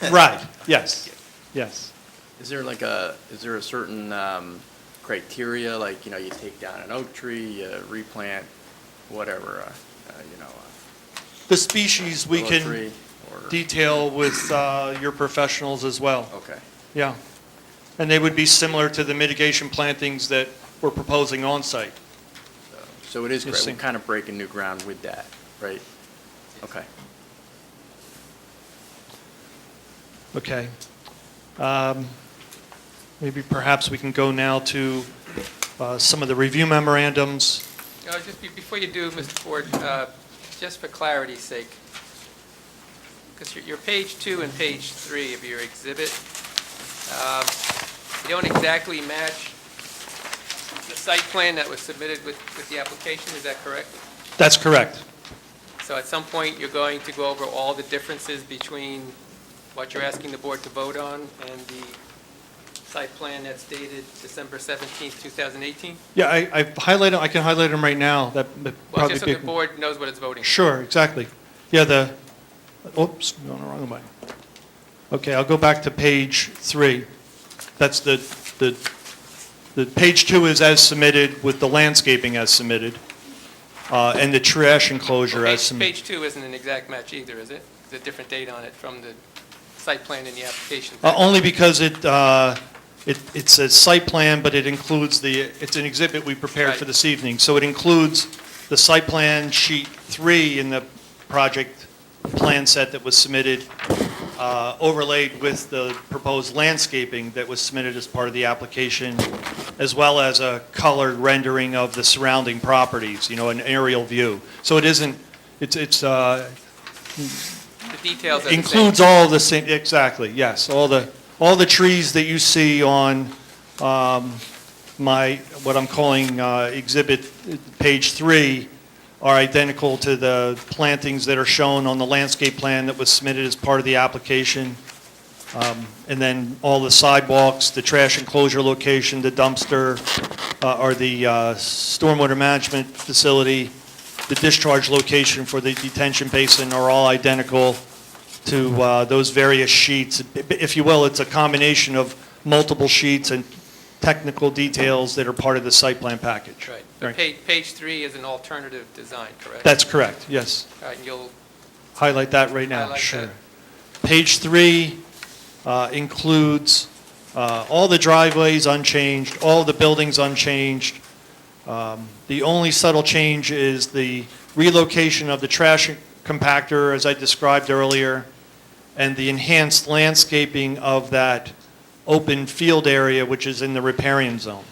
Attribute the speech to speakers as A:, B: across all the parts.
A: Right, yes, yes.
B: Is there a certain criteria, like, you take down an oak tree, you replant whatever,
A: The species we
B: willow
A: can
B: tree, or?
A: detail with your professionals as well.
B: Okay.
A: Yeah. And they would be similar to the mitigation plantings that we're proposing on-site.
B: So it is
A: You'll
B: great.
A: see.
B: We're kind of breaking new ground with that, right? Okay.
A: Okay. Maybe perhaps we can go now to some of the review memorandums.
C: Before you do, Mr. Ford, just for clarity's sake, because your page 2 and page 3 of your exhibit, you don't exactly match the site plan that was submitted with the application, is that correct?
A: That's correct.
C: So at some point, you're going to go over all the differences between what you're asking the board to vote on and the site plan that's dated December 17th, 2018?
A: Yeah, I've highlighted, I can highlight them right now. That would
C: Well,
A: probably
C: just so
A: be.
C: the board knows what it's voting.
A: Sure, exactly. Yeah, oops, I'm going the wrong way. Okay, I'll go back to page 3. That's the page 2 is as submitted with the landscaping as submitted, and the trash enclosure
C: Well,
A: as submitted.
C: Page 2 isn't an exact match either, is it? There's a different date on it from the site plan in the application.
A: Only because it says site plan, but it includes it's an exhibit we prepared for
C: Right.
A: this evening. So it includes the site plan sheet 3 in the project plan set that was submitted, overlaid with the proposed landscaping that was submitted as part of the application, as well as a colored rendering of the surrounding properties, an aerial view. So it isn't,
C: The details are the same.
A: includes all the same, exactly, yes. All the trees that you see on what I'm calling exhibit page 3 are identical to the plantings that are shown on the landscape plan that was submitted as part of the application. And then all the sidewalks, the trash enclosure location, the dumpster, or the stormwater management facility, the discharge location for the detention basin are all identical to those various sheets. If you will, it's a combination of multiple sheets and technical details that are part of the site plan package.
C: Right. But page 3 is an alternative design, correct?
A: That's correct, yes.
C: All right, and you'll
A: Highlight that right now,
C: highlight
A: sure.
C: that.
A: Page 3 includes all the driveways unchanged, all the buildings unchanged. The only subtle change is the relocation of the trash compactor, as I described earlier, and the enhanced landscaping of that open field area, which is in the riparian zone.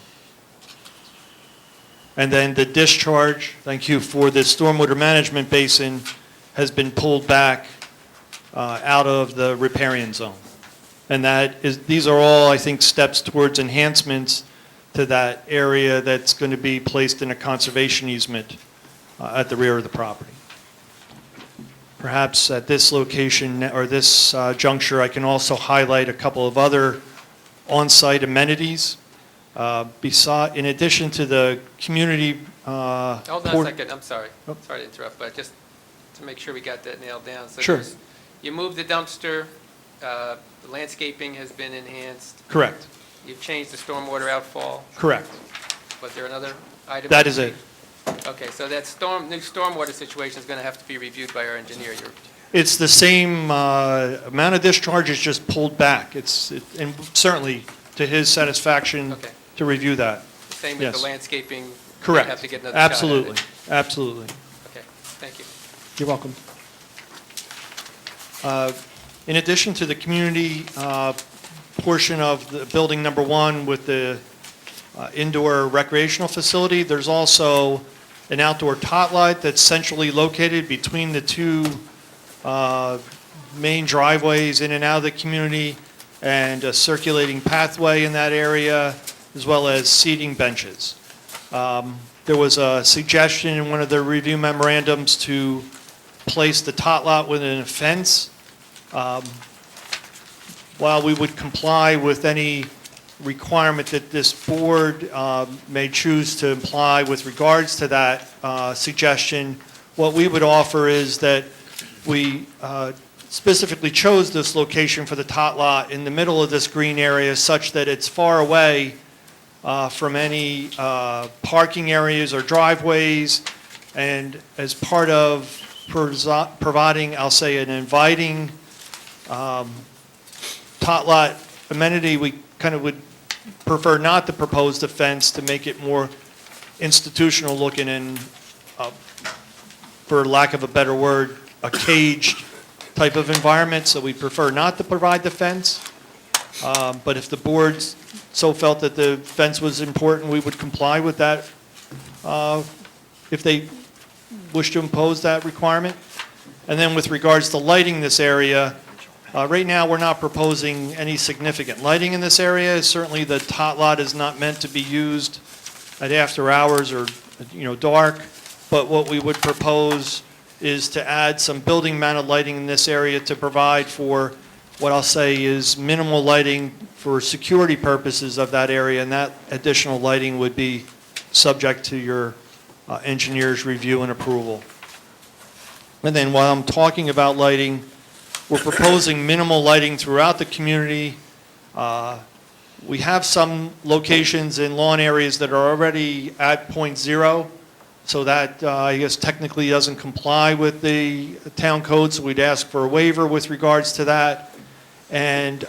A: And then the discharge, thank you, for the stormwater management basin has been pulled back out of the riparian zone. And these are all, I think, steps towards enhancements to that area that's going to be placed in a conservation easement at the rear of the property. Perhaps at this location or this juncture, I can also highlight a couple of other on-site amenities. In addition to the community.
C: Hold on a second, I'm sorry.
A: Oh.
C: Sorry to interrupt, but just to make sure we got that nailed down. So
A: Sure.
C: You moved the dumpster, the landscaping has been enhanced,
A: Correct,
C: you've changed the stormwater outfall.
A: correct.
C: Was there another item?
A: That is it.
C: Okay, so that new stormwater situation is going to have to be reviewed by our engineer.
A: It's the same amount of discharge, it's just pulled back. And certainly to his satisfaction
C: Okay.
A: to review that.
C: Same with the
A: Yes.
C: landscaping? you
A: Correct.
C: Have to get another shot at it.
A: Absolutely, absolutely.
C: Okay, thank you.
A: You're welcome. In addition to the community portion of the building number 1 with the indoor recreational facility, there's also an outdoor tot lot that's centrally located between the two main driveways in and out of the community, and a circulating pathway in that area, as well as seating benches. There was a suggestion in one of the review memorandums to place the tot lot within a fence. While we would comply with any requirement that this board may choose to imply with regards to that suggestion, what we would offer is that we specifically chose this location for the tot lot in the middle of this green area such that it's far away from any parking areas or driveways, and as part of providing, I'll say, an inviting tot lot amenity, we kind of would prefer not to propose the fence to make it more institutional looking and, for lack of a better word, a caged type of environment, so we prefer not to provide the fence. But if the board so felt that the fence was important, we would comply with that if they wish to impose that requirement. And then with regards to lighting this area, right now we're not proposing any significant lighting in this area. Certainly the tot lot is not meant to be used at after hours or, dark, but what we would propose is to add some building mounted lighting in this area to provide for what I'll say is minimal lighting for security purposes of that area, and that additional lighting would be subject to your engineer's review and approval. And then while I'm talking about lighting, we're proposing minimal lighting throughout the community. We have some locations in lawn areas that are already at .0, so that I guess technically doesn't comply with the town code, so we'd ask for a waiver with regards to that. And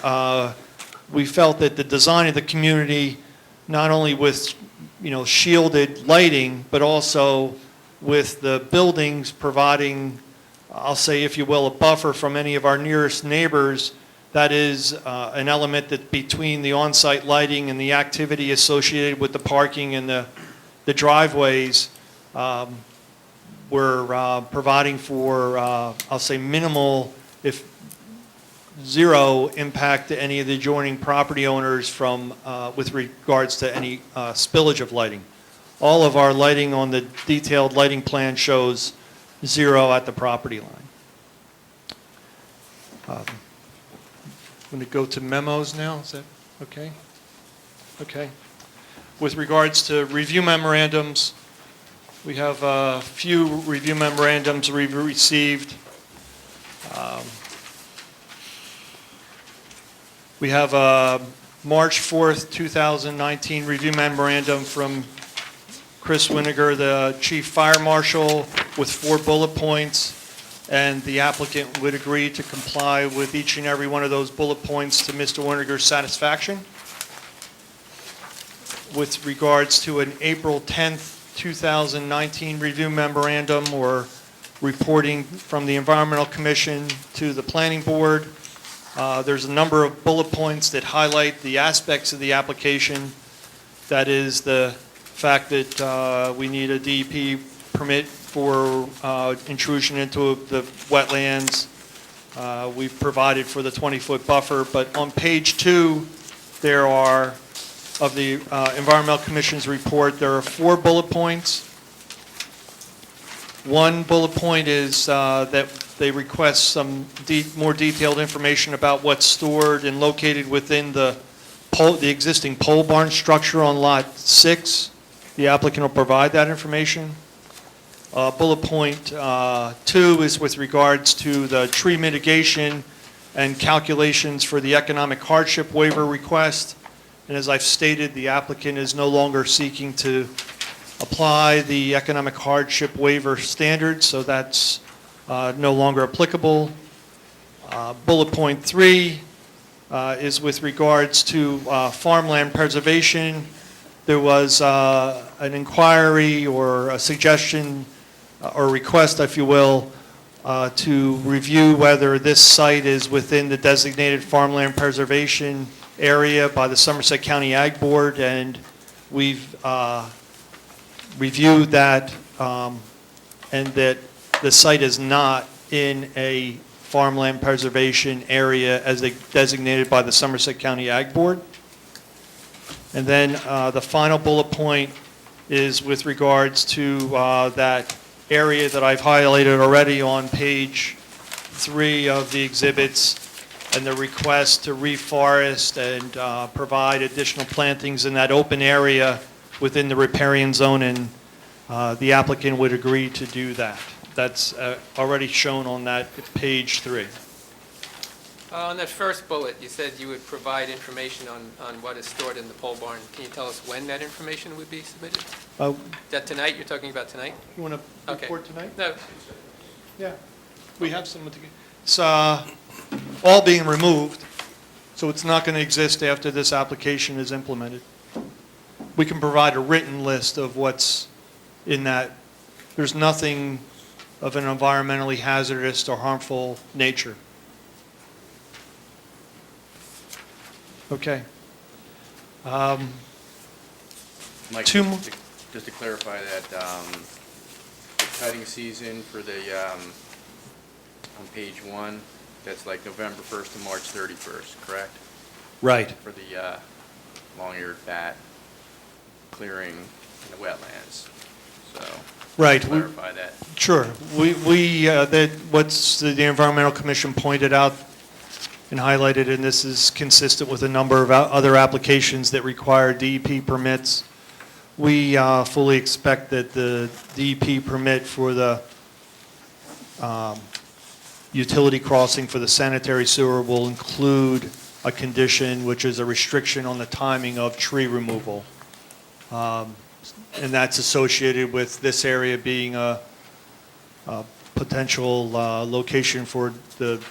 A: we felt that the design of the community, not only with shielded lighting, but also with the buildings providing, I'll say, if you will, a buffer from any of our nearest neighbors, that is an element that between the on-site lighting and the activity associated with the parking and the driveways, we're providing for, I'll say, minimal, if zero impact to any of the adjoining property owners from, with regards to any spillage of lighting. All of our lighting on the detailed lighting plan shows zero at the property line. I'm going to go to memos now. Is that okay? Okay. With regards to review memorandums, we have a few review memorandums we've received. We have a March 4th, 2019 review memorandum from Chris Winiger, the Chief Fire Marshal, with 4 bullet points, and the applicant would agree to comply with each and every one of those bullet points to Mr. Winiger's satisfaction. With regards to an April 10th, 2019 review memorandum or reporting from the Environmental Commission to the Planning Board, there's a number of bullet points that highlight the aspects of the application. That is the fact that we need a DEP permit for intrusion into the wetlands. We've provided for the 20-foot buffer, but on page 2, there are, of the Environmental Commission's report, there are 4 bullet points. One bullet point is that they request some more detailed information about what's stored and located within the existing pole barn structure on Lot 6. The applicant will provide that information. Bullet point 2 is with regards to the tree mitigation and calculations for the economic hardship waiver request. And as I've stated, the applicant is no longer seeking to apply the economic hardship waiver standard, so that's no longer applicable. Bullet point 3 is with regards to farmland preservation. There was an inquiry or a suggestion or request, if you will, to review whether this site is within the designated farmland preservation area by the Somerset County Ag Board, and we've reviewed that, and that the site is not in a farmland preservation area as designated by the Somerset County Ag Board. And then the final bullet point is with regards to that area that I've highlighted already on page 3 of the exhibits, and the request to reforest and provide additional plantings in that open area within the riparian zone, and the applicant would agree to do that. That's already shown on that page 3.
C: On that first bullet, you said you would provide information on what is stored in the pole barn. Can you tell us when that information would be submitted?
A: Uh,
C: Is that tonight? You're talking about tonight?
A: You want to
C: Okay.
A: report tonight?
C: No.
A: Yeah. We have some, it's all being removed, so it's not going to exist after this application is implemented. We can provide a written list of what's in that. There's nothing of an environmentally hazardous or harmful nature. Okay.
B: Mike,
A: Two
B: just to clarify that, the cutting season for the, on page 1, that's like November 1st to March 31st, correct?
A: Right.
B: For the long-eared bat clearing in the wetlands, so.
A: Right.
B: Clarify that.
A: Sure. What's the Environmental Commission pointed out and highlighted, and this is consistent with a number of other applications that require DEP permits. We fully expect that the DEP permit for the utility crossing for the sanitary sewer will include a condition which is a restriction on the timing of tree removal. And that's associated with this area being a potential location for the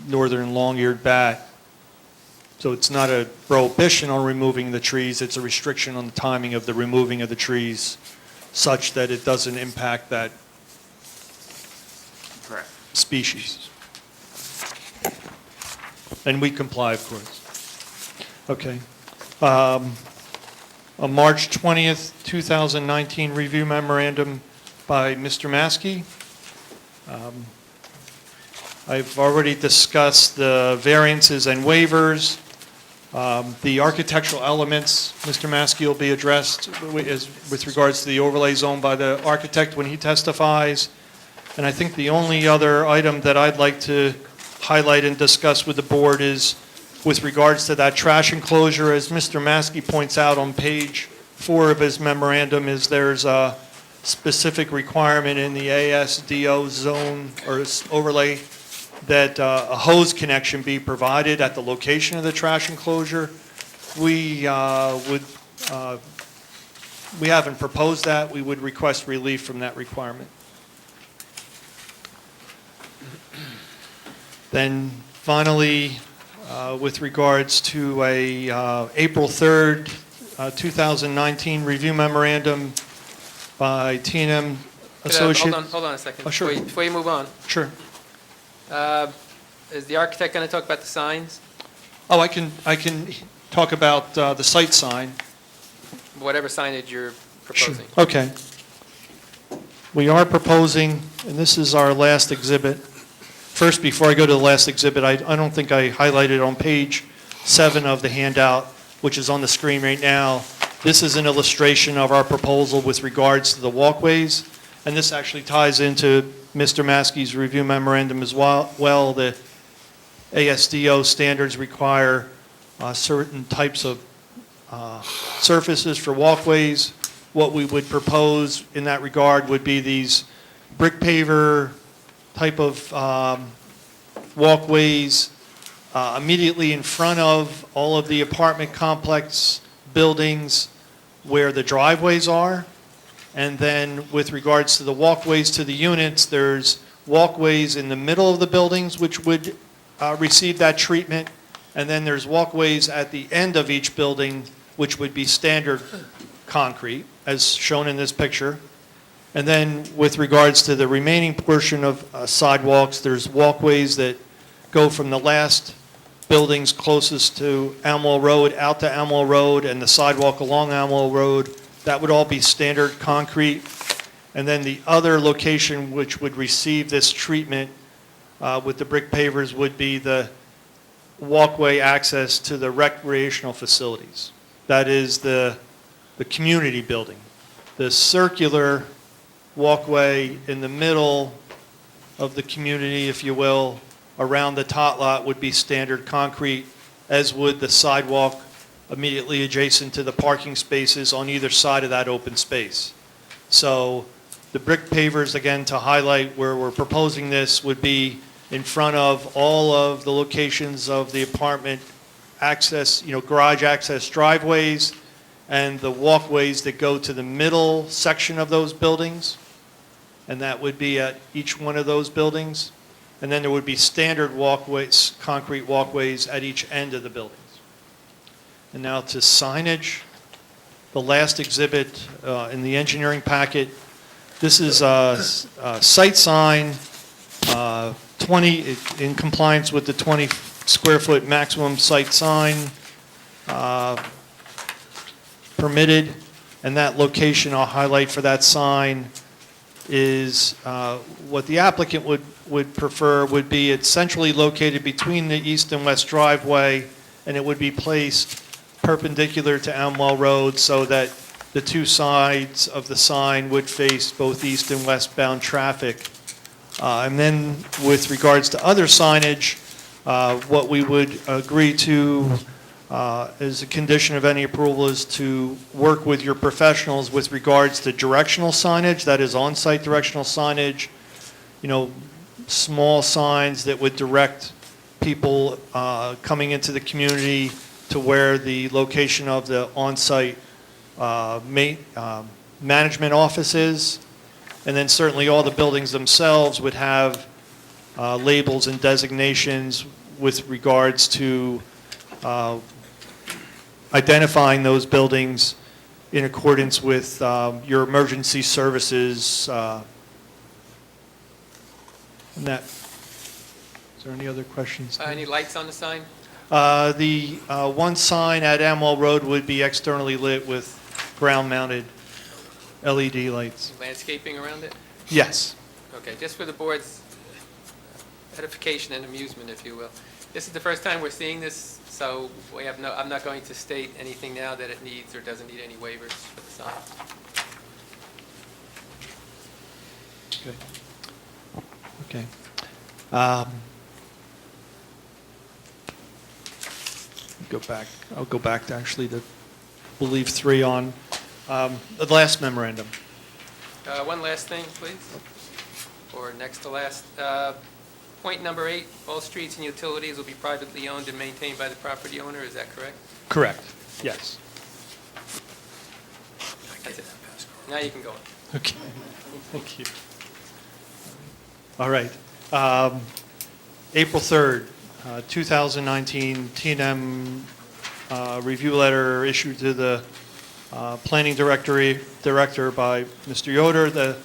A: northern long-eared bat. So it's not a prohibition on removing the trees, it's a restriction on the timing of the removing of the trees such that it doesn't impact that
B: Correct.
A: species. And we comply, of course. Okay. A March 20th, 2019 review memorandum by Mr. Maskey. I've already discussed the variances and waivers. The architectural elements, Mr. Maskey will be addressed with regards to the overlay zone by the architect when he testifies. And I think the only other item that I'd like to highlight and discuss with the board is with regards to that trash enclosure. As Mr. Maskey points out on page 4 of his memorandum, is there's a specific requirement in the ASDO zone or overlay that a hose connection be provided at the location of the trash enclosure. We haven't proposed that. We would request relief from that requirement. Then finally, with regards to a April 3rd, 2019 review memorandum by T&M Associates.
C: Hold on a second.
A: Oh, sure.
C: Before you move on,
A: Sure.
C: is the architect going to talk about the signs?
A: Oh, I can talk about the site sign.
C: Whatever signage you're proposing.
A: Okay. We are proposing, and this is our last exhibit. First, before I go to the last exhibit, I don't think I highlighted on page 7 of the handout, which is on the screen right now. This is an illustration of our proposal with regards to the walkways, and this actually ties into Mr. Maskey's review memorandum as well. The ASDO standards require certain types of surfaces for walkways. What we would propose in that regard would be these brick paver type of walkways immediately in front of all of the apartment complex buildings where the driveways are. And then with regards to the walkways to the units, there's walkways in the middle of the buildings which would receive that treatment. And then there's walkways at the end of each building which would be standard concrete, as shown in this picture. And then with regards to the remaining portion of sidewalks, there's walkways that go from the last buildings closest to Almwell Road out to Almwell Road and the sidewalk along Almwell Road. That would all be standard concrete. And then the other location which would receive this treatment with the brick pavers would be the walkway access to the recreational facilities. That is the community building. The circular walkway in the middle of the community, if you will, around the tot lot would be standard concrete, as would the sidewalk immediately adjacent to the parking spaces on either side of that open space. So the brick pavers, again, to highlight where we're proposing this, would be in front of all of the locations of the apartment access, garage access driveways and the walkways that go to the middle section of those buildings. And that would be at each one of those buildings. And then there would be standard walkways, concrete walkways at each end of the buildings. And now to signage. The last exhibit in the engineering packet. This is a site sign, 20, in compliance with the 20 square foot maximum site sign permitted. And that location I'll highlight for that sign is what the applicant would prefer would be it's centrally located between the east and west driveway, and it would be placed perpendicular to Elmwell Road so that the two sides of the sign would face both east and westbound traffic. And then with regards to other signage, what we would agree to as a condition of any approval is to work with your professionals with regards to directional signage, that is on-site directional signage, small signs that would direct people coming into the community to where the location of the on-site management office is. And then certainly all the buildings themselves would have labels and designations with regards to identifying those buildings in accordance with your emergency services. And that, is there any other questions?
C: Any lights on the sign?
A: The one sign at Amwell Road would be externally lit with ground-mounted LED lights.
C: Landscaping around it?
A: Yes.
C: Okay, just for the board's edification and amusement, if you will. This is the first time we're seeing this, so I'm not going to state anything now that it needs or doesn't need any waivers for the sign.
A: Okay. I'll go back to actually to believe 3 on the last memorandum.
C: One last thing, please, or next to last. Point number 8, all streets and utilities will be privately owned and maintained by the property owner, is that correct?
A: Correct. Yes.
C: That's it. Now you can go on.
A: Okay. Thank you. All right. April 3rd, 2019, T&M review letter issued to the planning director by Mr. Yoder.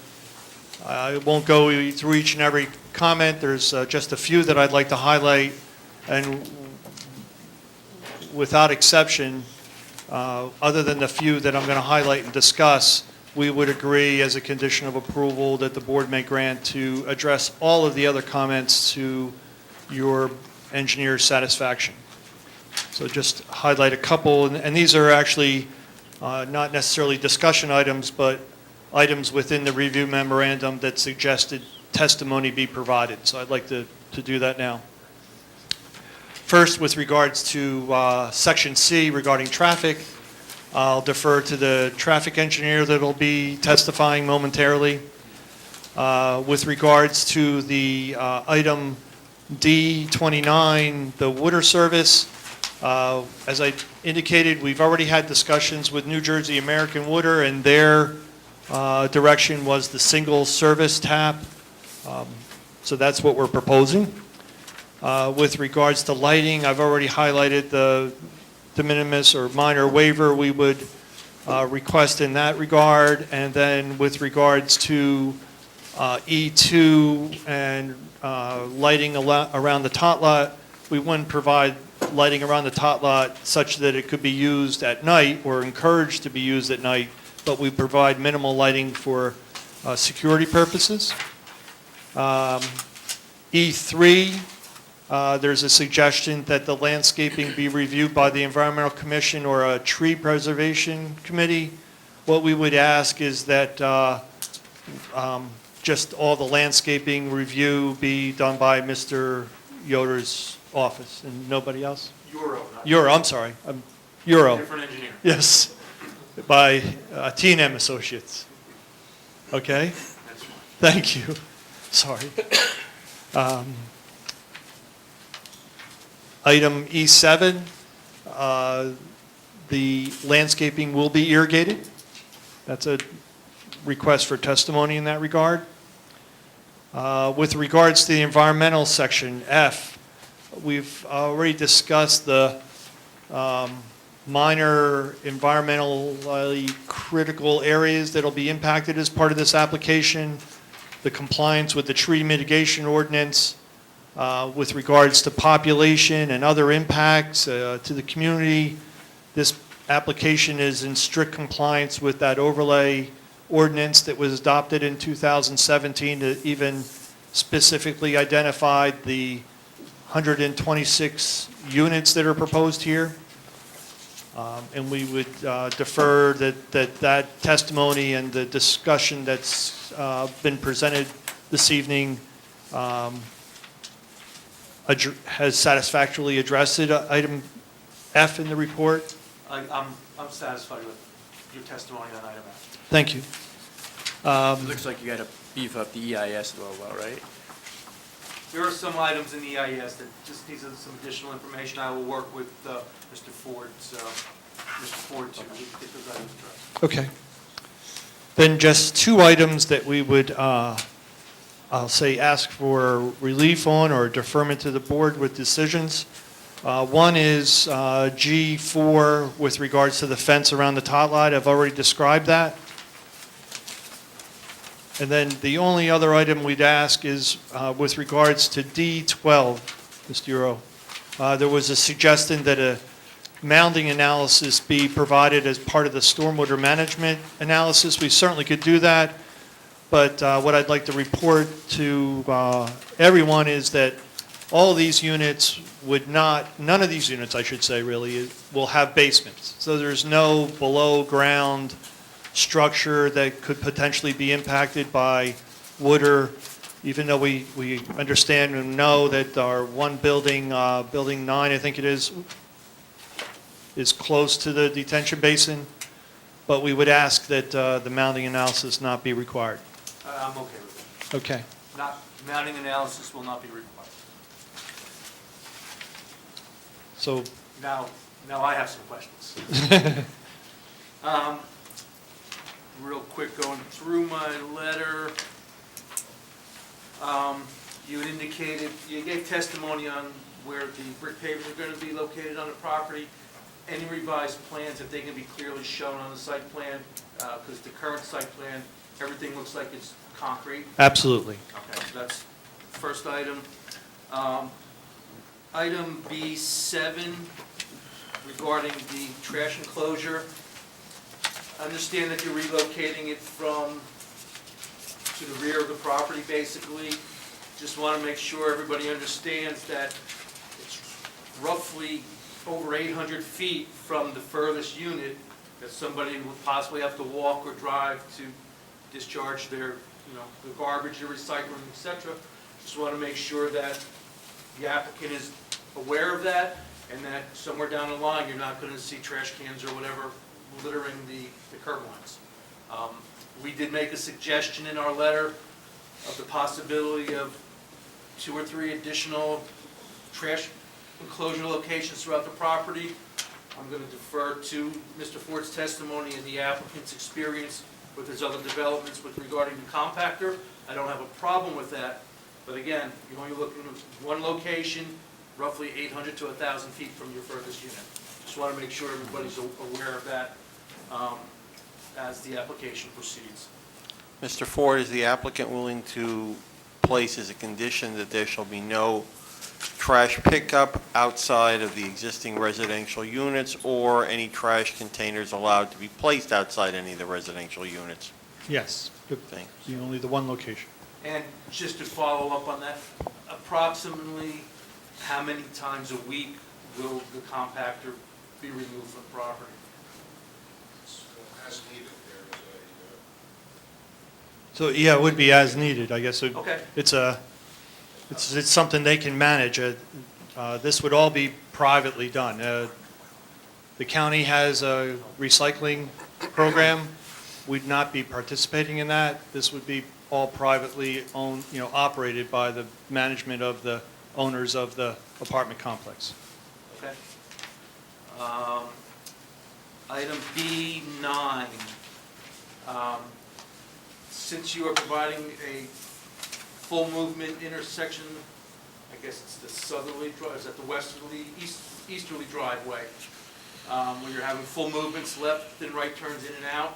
A: I won't go through each and every comment. There's just a few that I'd like to highlight, and without exception, other than the few that I'm going to highlight and discuss, we would agree as a condition of approval that the board may grant to address all of the other comments to your engineer's satisfaction. So just highlight a couple, and these are actually not necessarily discussion items, but items within the review memorandum that suggested testimony be provided. So I'd like to do that now. First, with regards to Section C regarding traffic, I'll defer to the traffic engineer that will be testifying momentarily. With regards to the item D29, the water service, as I indicated, we've already had discussions with New Jersey American Water, and their direction was the single service tap. So that's what we're proposing. With regards to lighting, I've already highlighted the de minimis or minor waiver we would request in that regard. And then with regards to E2 and lighting around the tot lot, we wouldn't provide lighting around the tot lot such that it could be used at night or encouraged to be used at night, but we provide minimal lighting for security purposes. E3, there's a suggestion that the landscaping be reviewed by the Environmental Commission or a tree preservation committee. What we would ask is that just all the landscaping review be done by Mr. Yoder's office and nobody else? Euro, I'm sorry. Euro.
D: Different engineer.
A: Yes, by T&M Associates. Okay?
D: That's fine.
A: Thank you. Sorry. Item E7, the landscaping will be irrigated. That's a request for testimony in that regard. With regards to the environmental section, F, we've already discussed the minor environmentally critical areas that will be impacted as part of this application, the compliance with the tree mitigation ordinance, with regards to population and other impacts to the community. This application is in strict compliance with that overlay ordinance that was adopted in 2017 that even specifically identified the 126 units that are proposed here. And we would defer that testimony and the discussion that's been presented this evening has satisfactorily addressed it. Item F in the report.
D: I'm satisfied with your testimony on item F.
A: Thank you.
B: It looks like you got to beef up the EIS a little, right?
D: There are some items in the EIS that just need some additional information. I will work with Mr. Ford to get those items addressed.
A: Okay. Then just two items that we would, I'll say, ask for relief on or deferment to the board with decisions. One is G4 with regards to the fence around the tot lot. I've already described that. And then the only other item we'd ask is with regards to D12, Mr. Euro. There was a suggestion that a mounding analysis be provided as part of the stormwater management analysis. We certainly could do that, but what I'd like to report to everyone is that all of these units would not, none of these units, I should say, really, will have basements. So there's no below-ground structure that could potentially be impacted by water, even though we understand and know that our one building, Building 9, I think it is close to the detention basin, but we would ask that the mounding analysis not be required.
D: I'm okay with that.
A: Okay.
D: Mounting analysis will not be required.
A: So,
D: Now I have some questions. Real quick, going through my letter, you had indicated, you gave testimony on where the brick pavers are going to be located on the property. Any revised plans, if they can be clearly shown on the site plan? Because the current site plan, everything looks like it's concrete.
A: absolutely.
D: Okay, so that's the first item. Item B7 regarding the trash enclosure. I understand that you're relocating it to the rear of the property, basically. Just want to make sure everybody understands that it's roughly over 800 feet from the furthest unit that somebody would possibly have to walk or drive to discharge their, the garbage, their recycling, etc. Just want to make sure that the applicant is aware of that, and that somewhere down the line, you're not going to see trash cans or whatever littering the curb lines. We did make a suggestion in our letter of the possibility of 2 or 3 additional trash enclosure locations throughout the property. I'm going to defer to Mr. Ford's testimony and the applicant's experience with his other developments with regarding the compactor. I don't have a problem with that, but again, you're only looking at one location, roughly 800 to 1,000 feet from your furthest unit. Just want to make sure everybody's aware of that as the application proceeds.
E: Mr. Ford, is the applicant willing to place as a condition that there shall be no trash pickup outside of the existing residential units or any trash containers allowed to be placed outside any of the residential units?
A: Yes.
E: Thanks.
A: Only the one location.
D: And just to follow up on that, approximately how many times a week will the compactor be removed from the property?
F: As needed, there is
A: So, yeah, it would be as needed, I guess.
D: Okay.
A: It's something they can manage. This would all be privately done. The county has a recycling program. We'd not be participating in that. This would be all privately owned, operated by the management of the owners of the apartment complex.
D: Okay. Item B9. Since you are providing a full movement intersection, I guess it's the southerly, is that the westerly, easterly driveway, where you're having full movements, left and right turns in and out,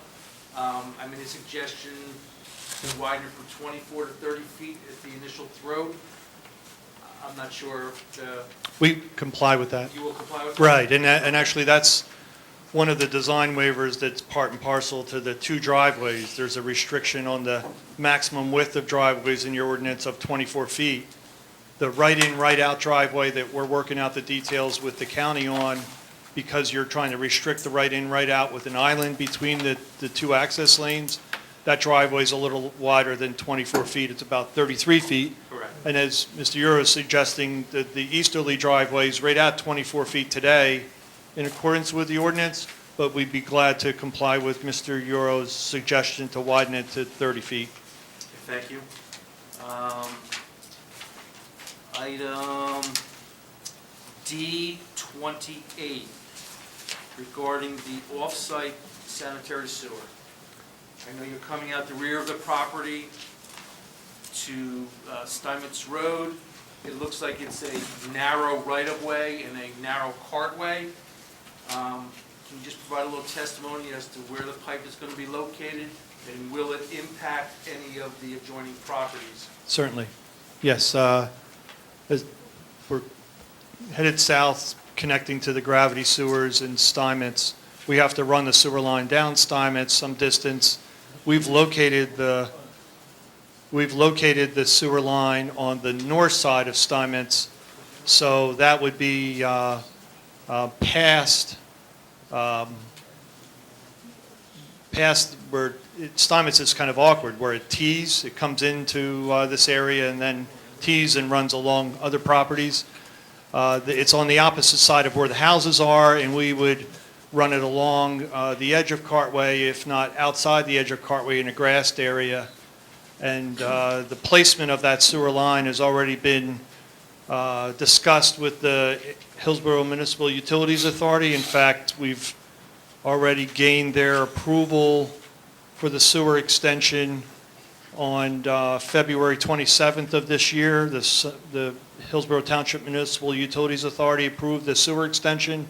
D: I made a suggestion to widen it from 24 to 30 feet at the initial throat. I'm not sure if
A: We comply with that.
D: you will comply with that?
A: Right, and actually, that's one of the design waivers that's part and parcel to the two driveways. There's a restriction on the maximum width of driveways in your ordinance of 24 feet. The right-in, right-out driveway that we're working out the details with the county on, because you're trying to restrict the right-in, right-out with an island between the two access lanes, that driveway is a little wider than 24 feet. It's about 33 feet.
D: Correct.
A: And as Mr. Euro is suggesting, that the easterly driveway is right at 24 feet today in accordance with the ordinance, but we'd be glad to comply with Mr. Euro's suggestion to widen it to 30 feet.
D: Thank you. Item D28, regarding the off-site sanitary sewer. I know you're coming out the rear of the property to Steinmetz Road. It looks like it's a narrow right-of-way and a narrow cartway. Can you just provide a little testimony as to where the pipe is going to be located, and will it impact any of the adjoining properties?
A: Certainly. Yes, as we're headed south, connecting to the gravity sewers in Steinmetz. We have to run the sewer line down Steinmetz some distance. We've located the sewer line on the north side of Steinmetz, so that would be past where Steinmetz is kind of awkward, where it tees, it comes into this area and then tees and runs along other properties. It's on the opposite side of where the houses are, and we would run it along the edge of Cartway, if not outside the edge of Cartway in a grassed area. And the placement of that sewer line has already been discussed with the Hillsborough Municipal Utilities Authority. In fact, we've already gained their approval for the sewer extension on February 27th of this year. The Hillsborough Township Municipal Utilities Authority approved the sewer extension,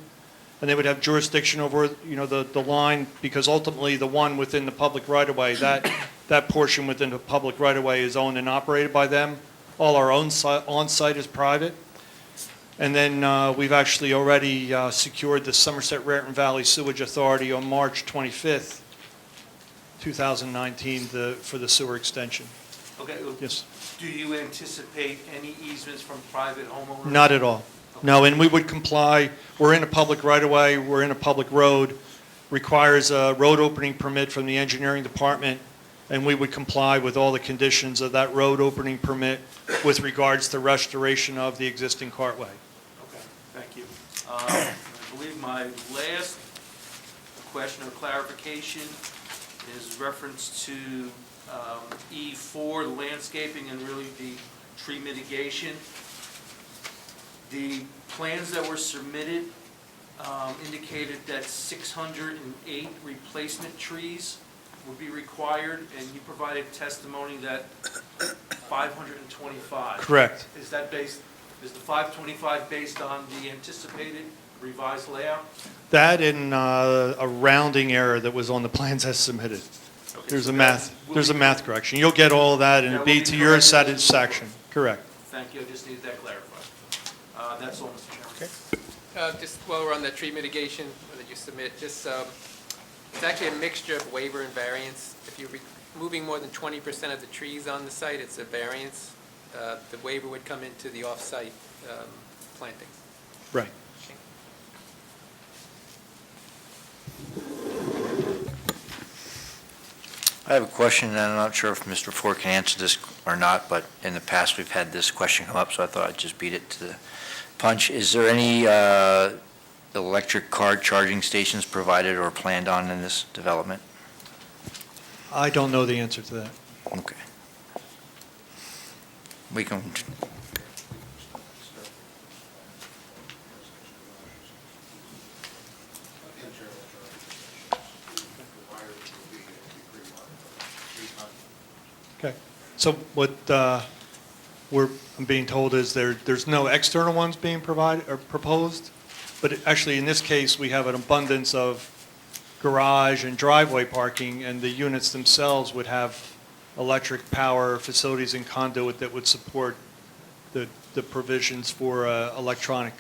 A: and they would have jurisdiction over, the line, because ultimately the one within the public right-of-way, that portion within the public right-of-way is owned and operated by them. All our own on-site is private. And then we've actually already secured the Somerset Raritan Valley Sewage Authority on March 25th, 2019, for the sewer extension.
D: Okay.
A: Yes.
D: Do you anticipate any easements from private homeowners?
A: Not at all. No, and we would comply. We're in a public right-of-way, we're in a public road, requires a road opening permit from the engineering department, and we would comply with all the conditions of that road opening permit with regards to restoration of the existing cartway.
D: Okay, thank you. I believe my last question or clarification is reference to E4, the landscaping and really the tree mitigation. The plans that were submitted indicated that 608 replacement trees would be required, and you provided testimony that 525.
A: Correct.
D: Is the 525 based on the anticipated revised layout?
A: That and a rounding error that was on the plans as submitted.
D: Okay,
A: There's
D: so
A: a
D: that will
A: there's a
D: be-
A: math correction. You'll get all of that, and
D: That
A: it'll
D: will
A: be
D: be
A: to your
D: corrected.
A: satisfaction. Correct.
D: Thank you, I just needed that clarified. That's all, Mr. Chairman.
C: Just while we're on the tree mitigation that you submit, it's actually a mixture of waiver and variance. If you're removing more than 20% of the trees on the site, it's a variance. The waiver would come into the off-site plantings.
A: Right.
F: I have a question, and I'm not sure if Mr. Ford can answer this or not, but in the past, we've had this question come up, so I thought I'd just beat it to the punch. Is there any electric car charging stations provided or planned on in this development?
A: I don't know the answer to that.
F: Okay. We can,
A: Okay. So what I'm being told is there's no external ones being provided or proposed, but actually in this case, we have an abundance of garage and driveway parking, and the units themselves would have electric power facilities and conduit that would support the provisions for electronic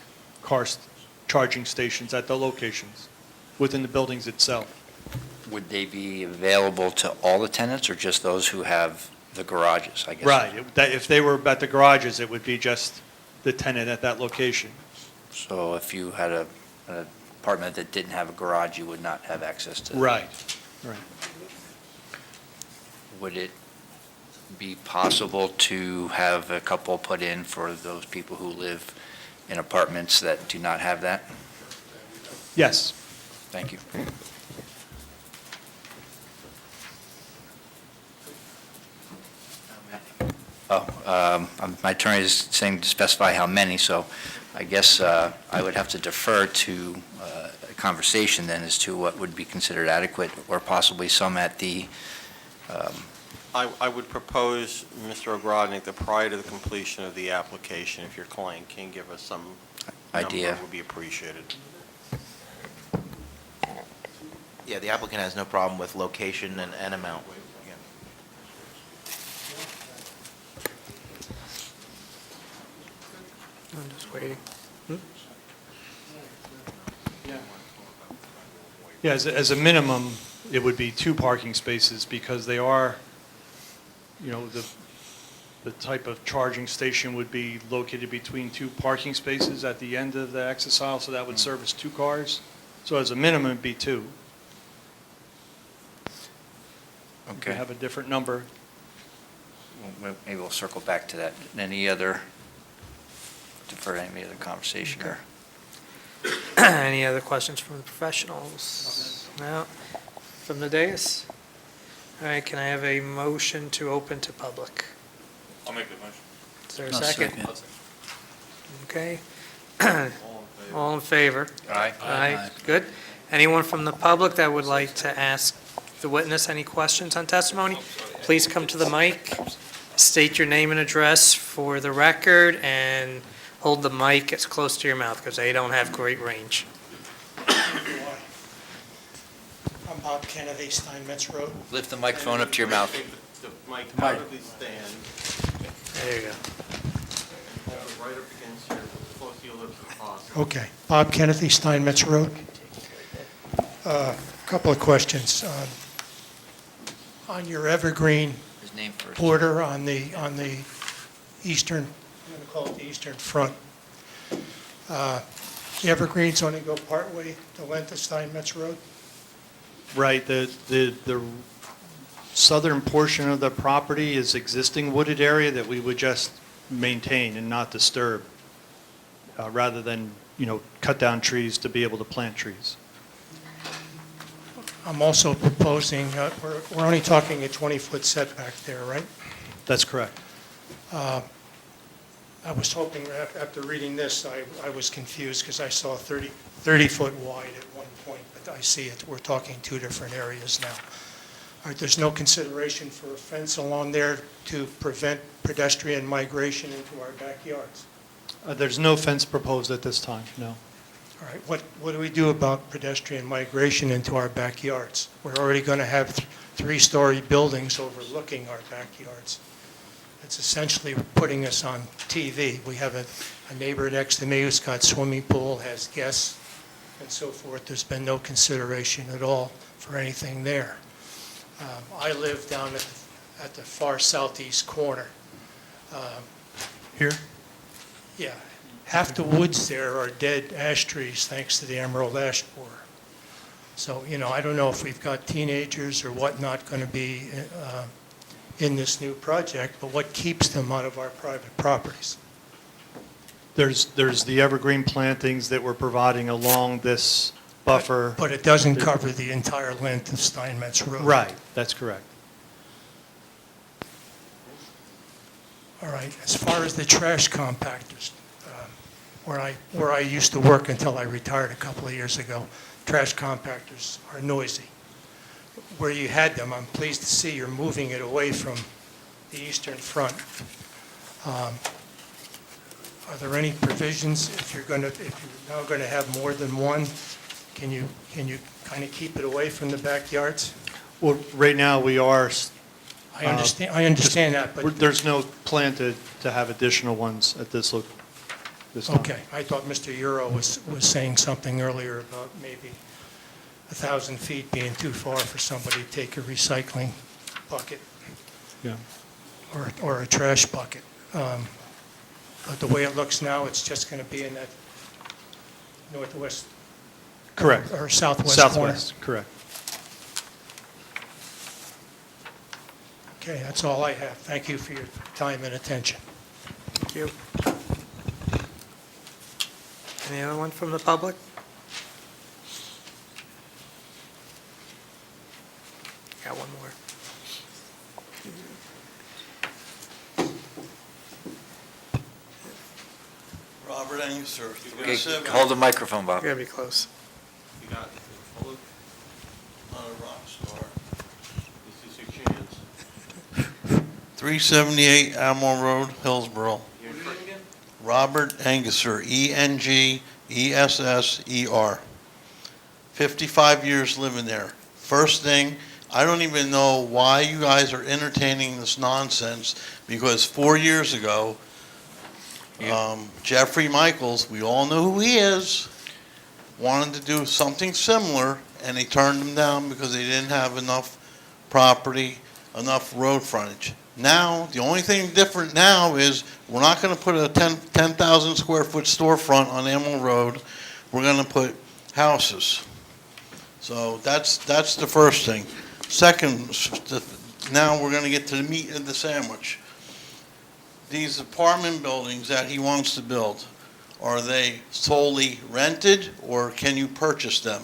A: charging stations at the locations within the buildings itself.
F: Would they be available to all the tenants or just those who have the garages, I guess?
A: Right. If they were at the garages, it would be just the tenant at that location.
F: So if you had an apartment that didn't have a garage, you would not have access to?
A: Right.
F: Would it be possible to have a couple put in for those people who live in apartments that do not have that?
A: Yes.
F: Thank you. My attorney is saying to specify how many, so I guess I would have to defer to a conversation then as to what would be considered adequate, or possibly some at the,
E: I would propose, Mr. Ogrodnik, that prior to the completion of the application, if your client can give us some
F: Idea.
E: number, would be appreciated.
G: Yeah, the applicant has no problem with location and amount.
C: I'm just waiting.
A: Yeah, as a minimum, it would be 2 parking spaces because they are, the type of charging station would be located between 2 parking spaces at the end of the access aisle, so that would service 2 cars. So as a minimum, it'd be 2. If you
F: okay,
A: have a different number.
F: maybe we'll circle back to that. Any other, defer to any other conversation or?
H: Any other questions from the professionals? No? From the dais? All right, can I have a motion to open to public?
I: I'll make the motion.
H: Is there a
F: I'll
H: second?
F: second.
H: Okay. All in favor?
F: Aye.
H: Aye, good. Anyone from the public that would like to ask the witness any questions on testimony, please come to the mic, state your name and address for the record, and hold the mic as close to your mouth, because they don't have great range.
J: I'm Bob Kennedy, Steinmetz Road.
F: Lift the microphone up to your mouth.
E: The mic out of the stand,
H: There you go.
E: hold it right up against your, close to your lips as possible.
J: Okay, Bob Kennedy, Steinmetz Road. Couple of questions. On your evergreen
F: His name first.
J: border on the eastern, I'm going to call it the eastern front, the evergreens only go partway the length of Steinmetz Road?
A: Right, the southern portion of the property is existing wooded area that we would just maintain and not disturb, rather than, cut down trees to be able to plant trees.
J: I'm also proposing, we're only talking a 20-foot setback there, right?
A: That's correct.
J: I was hoping, after reading this, I was confused because I saw 30-foot wide at one point, but I see it, we're talking 2 different areas now. All right, there's no consideration for a fence along there to prevent pedestrian migration into our backyards?
A: There's no fence proposed at this time, no.
J: All right, what do we do about pedestrian migration into our backyards? We're already going to have 3-story buildings overlooking our backyards. It's essentially putting us on TV. We have a neighbor next to me who's got swimming pool, has guests, and so forth. There's been no consideration at all for anything there. I live down at the far southeast corner.
A: Here?
J: Yeah, half the woods there are dead ash trees thanks to the emerald ash borer. So, I don't know if we've got teenagers or whatnot going to be in this new project, but what keeps them out of our private properties?
A: There's the evergreen plantings that we're providing along this buffer.
J: But it doesn't cover the entire length of Steinmetz Road.
A: Right, that's correct.
J: All right, as far as the trash compactors, where I used to work until I retired a couple of years ago, trash compactors are noisy. Where you had them, I'm pleased to see you're moving it away from the eastern front. Are there any provisions, if you're now going to have more than one, can you kind of keep it away from the backyards?
A: Well, right now, we are,
J: I understand that, but,
A: there's no plan to have additional ones at this time.
J: okay. I thought Mr. Euro was saying something earlier about maybe 1,000 feet being too far for somebody to take a recycling bucket
A: Yeah.
J: or a trash bucket. But the way it looks now, it's just going to be in that northwest.
A: Correct.
J: Or southwest corner.
A: Southwest, correct.
J: Okay, that's all I have. Thank you for your time and attention.
H: Thank you. Any other one from the public? Got one more.
I: Robert Angus, sir.
F: Okay, hold the microphone, Bob.
H: Gotta be close.
I: You got it. Hold it. Not a rock star. This is your chance. 378 Amwell Road, Hillsborough. Robert Engesser, Engesser. 55 years living there. First thing, I don't even know why you guys are entertaining this nonsense, because 4 years ago, Jeffrey Michaels, we all know who he is, wanted to do something similar, and they turned him down because they didn't have enough property, enough road frontage. Now, the only thing different now is we're not going to put a 10,000 square foot storefront on Amwell Road. We're going to put houses. So that's the first thing. Second, now we're going to get to the meat of the sandwich. These apartment buildings that he wants to build, are they solely rented, or can you purchase them?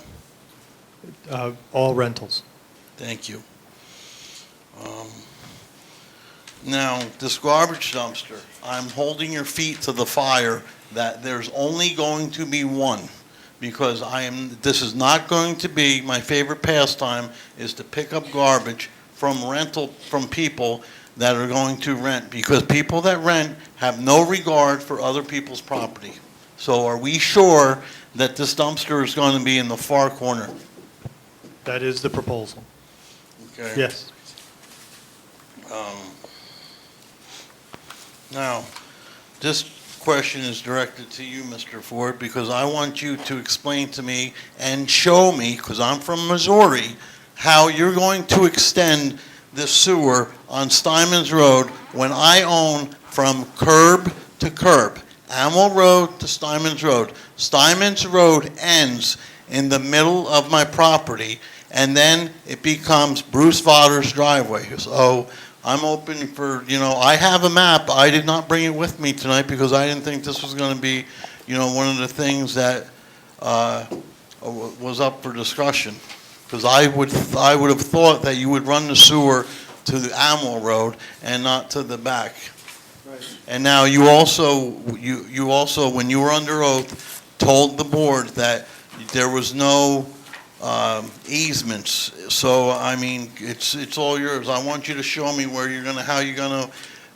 A: All rentals.
I: Thank you. Now, this garbage dumpster, I'm holding your feet to the fire that there's only going to be one, because this is not going to be, my favorite pastime is to pick up garbage from people that are going to rent, because people that rent have no regard for other people's property. So are we sure that this dumpster is going to be in the far corner?
A: That is the proposal.
I: Okay.
A: Yes.
I: Now, this question is directed to you, Mr. Ford, because I want you to explain to me and show me, because I'm from Missouri, how you're going to extend the sewer on Steinman's Road when I own from curb to curb. Amwell Road to Steinman's Road. Steinman's Road ends in the middle of my property, and then it becomes Bruce Vodder's driveway. So I'm open for, I have a map. I did not bring it with me tonight because I didn't think this was going to be, one of the things that was up for discussion. Because I would have thought that you would run the sewer to the Amwell Road and not to the back.
A: Right.
I: And now you also, when you were under oath, told the board that there was no easements. So, I mean, it's all yours. I want you to show me where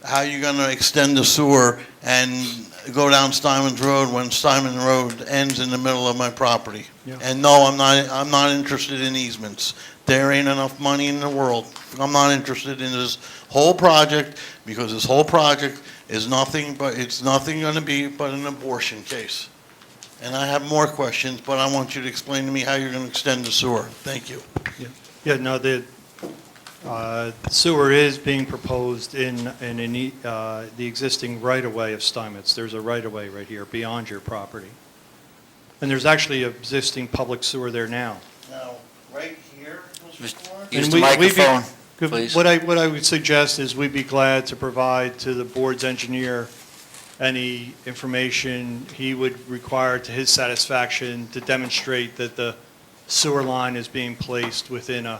I: how you're gonna extend the sewer and go down Steinman's Road when Steinman Road ends in the middle of my property.
A: Yeah.
I: And no, I'm not interested in easements. There ain't enough money in the world. I'm not interested in this whole project, because this whole project is nothing gonna be but an abortion case. And I have more questions, but I want you to explain to me how you're gonna extend the sewer. Thank you.
A: Yeah, no, the sewer is being proposed in the existing right-of-way of Steinmetz. There's a right-of-way right here beyond your property. And there's actually an existing public sewer there now.
I: Now, right here, Mr. Ford?
F: Use
A: And
F: the
A: we'd be-
F: microphone, please.
A: What I would suggest is we'd be glad to provide to the board's engineer any information he would require to his satisfaction to demonstrate that the sewer line is being placed within a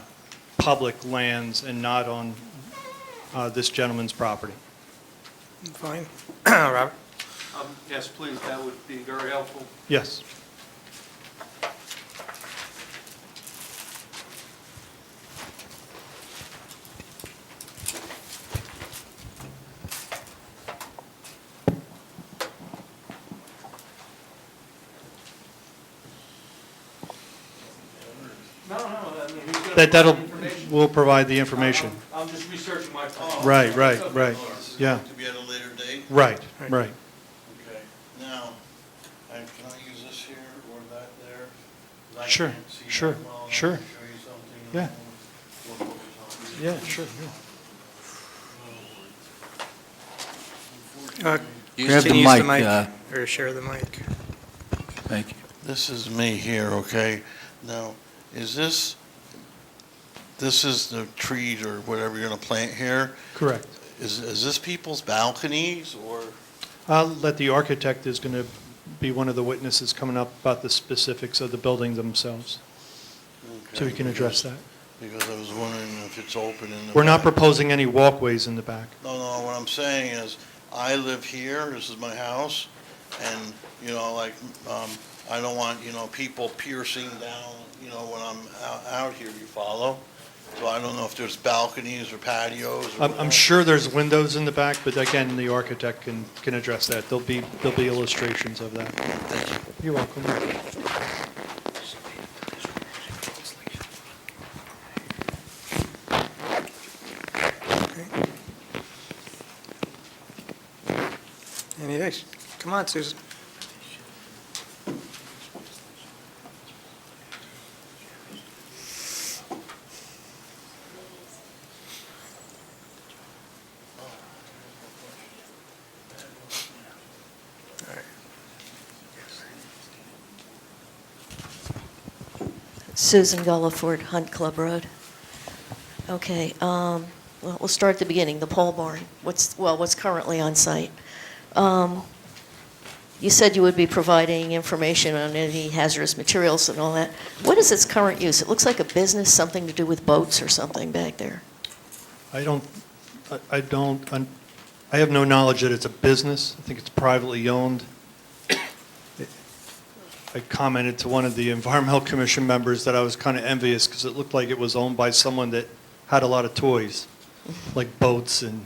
A: public lands and not on this gentleman's property.
H: Fine. Robert?
D: Yes, please, that would be very helpful.
A: Yes.
D: No, I mean, who's gonna
A: That'll,
D: provide the information?
A: we'll provide the information.
D: I'm just researching my plan.
A: Right, right, right.
I: This is
A: Yeah.
I: going to be at a later date?
A: Right, right.
I: Okay. Now, can I use this here or that there? 'Cause I
A: Sure,
I: can't see that
A: sure,
I: well. I
A: sure.
I: wanna show you something.
A: Yeah.
I: We'll focus on it.
A: Yeah, sure, yeah.
H: Grab
F: the mic,
H: Or share the mic.
F: Thank you.
I: This is me here, okay? Now, is this the trees or whatever you're gonna plant here?
A: Correct.
I: Is this people's balconies or?
A: I'll let the architect is going to be one of the witnesses coming up about the specifics of the building themselves, so we can address that.
I: Because I was wondering if it's open in the.
A: We're not
I: back.
A: proposing any walkways in the back.
I: No, what I'm saying is, I live here, this is my house, and, like, I don't want, people piercing down, when I'm out here, you follow? So I don't know if there's balconies or patios or
A: I'm
I: whatever.
A: sure there's windows in the back, but again, the architect can address that. There'll be illustrations of that. You're welcome.
H: Anything? Come on, Susan.
K: Susan Gulliford, Hunt Club Road. Okay, well, we'll start at the beginning, the pole barn. What's currently on site? You said you would be providing information on any hazardous materials and all that. What is its current use? It looks like a business, something to do with boats or something back there.
A: I have no knowledge that it's a business. I think it's privately owned. I commented to one of the Environmental Commission members that I was kind of envious because it looked like it was owned by someone that had a lot of toys, like boats and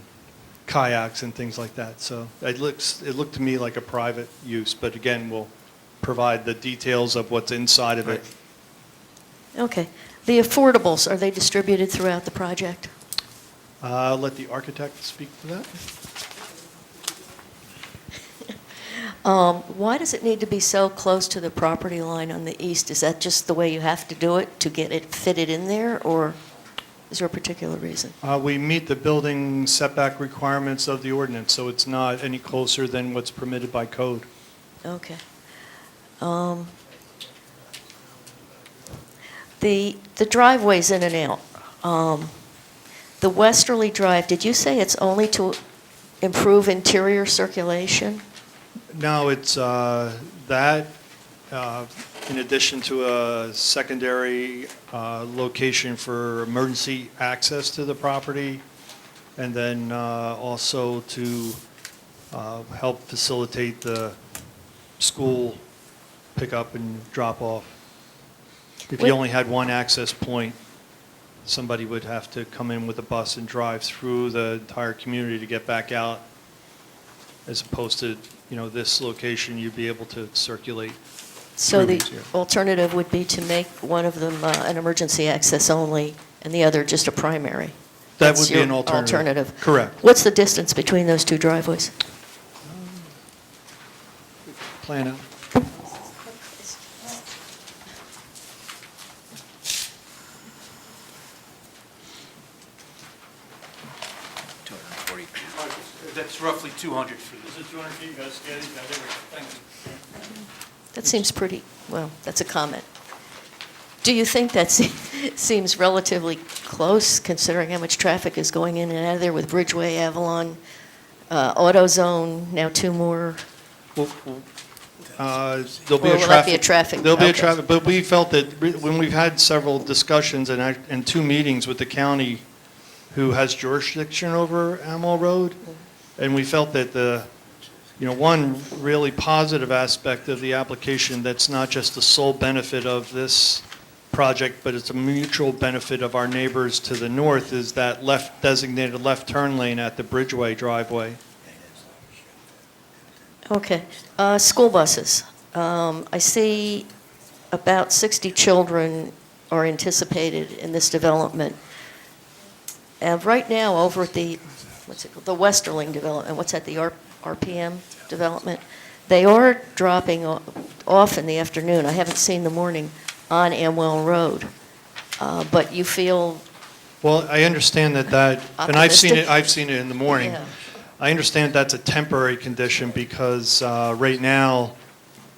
A: kayaks and things like that. So it looked to me like a private use, but again, we'll provide the details of what's inside of it.
K: Okay. The affordables, are they distributed throughout the project?
A: I'll let the architect speak to that.
K: Why does it need to be so close to the property line on the east? Is that just the way you have to do it to get it fitted in there, or is there a particular reason?
A: We meet the building setback requirements of the ordinance, so it's not any closer than what's permitted by code.
K: Okay. The driveways in and out. The westerly drive, did you say it's only to improve interior circulation?
A: No, it's that, in addition to a secondary location for emergency access to the property, and then also to help facilitate the school pickup and drop-off. If you only had one access point, somebody would have to come in with a bus and drive through the entire community to get back out, as opposed to, this location, you'd be able to circulate.
K: So the
A: through, yeah.
K: alternative would be to make one of them an emergency access only and the other just a primary?
A: That
K: That's
A: would be
K: your
A: an alternative. Correct.
K: What's the distance between those two driveways?
A: Plan out.
D: That's roughly 200 feet.
A: Is it 200 feet? You guys get it? Thank you.
K: That seems pretty, well, that's a comment. Do you think that seems relatively close, considering how much traffic is going in and out of there with Bridgeway, Avalon, AutoZone, now two more?
A: There'll be
K: Or will that be a traffic?
A: There'll be a
K: Okay.
A: traffic, but we felt that when we've had several discussions and two meetings with the county who has jurisdiction over Amwell Road, and we felt that one really positive aspect of the application that's not just the sole benefit of this project, but it's a mutual benefit of our neighbors to the north, is that designated left turn lane at the Bridgeway driveway.
K: Okay. School buses. I see about 60 children are anticipated in this development. And right now, over at the, what's it called, the Westerling development, what's that, the RPM development? They are dropping off in the afternoon. I haven't seen the morning on Amwell Road. But you feel,
A: Well, I understand that, and I've seen
K: Optimistic?
A: I've seen it in the morning.
K: yeah,
A: I understand that's a temporary condition because right now,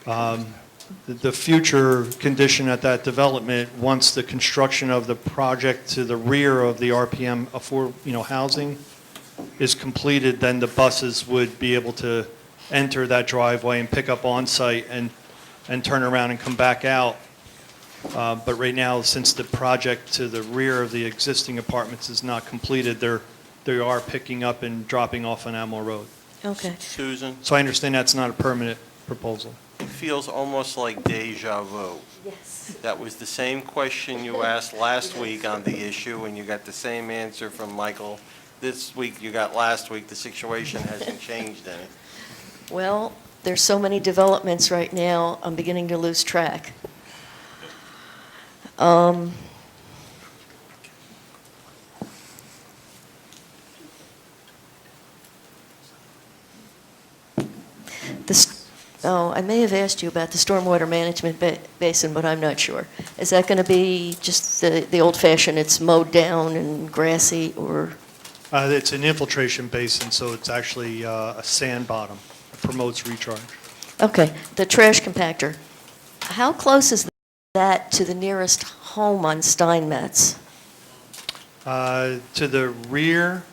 A: the future condition at that development, once the construction of the project to the rear of the RPM housing is completed, then the buses would be able to enter that driveway and pick up on-site and turn around and come back out. But right now, since the project to the rear of the existing apartments is not completed, they are picking up and dropping off on Amwell Road.
K: okay.
E: Susan,
A: So I understand that's not a permanent proposal.
E: it feels almost like deja vu.
K: Yes.
E: That was the same question you asked last week on the issue, and you got the same answer from Michael this week you got last week. The situation hasn't changed any.
K: Well, there's so many developments right now, I'm beginning to lose track. I may have asked you about the stormwater management basin, but I'm not sure. Is that going to be just the old-fashioned, it's mowed down and grassy, or?
A: It's an infiltration basin, so it's actually a sand bottom. It promotes recharge.
K: Okay, the trash compactor. How close is that to the nearest home on Steinmetz?
A: To the rear,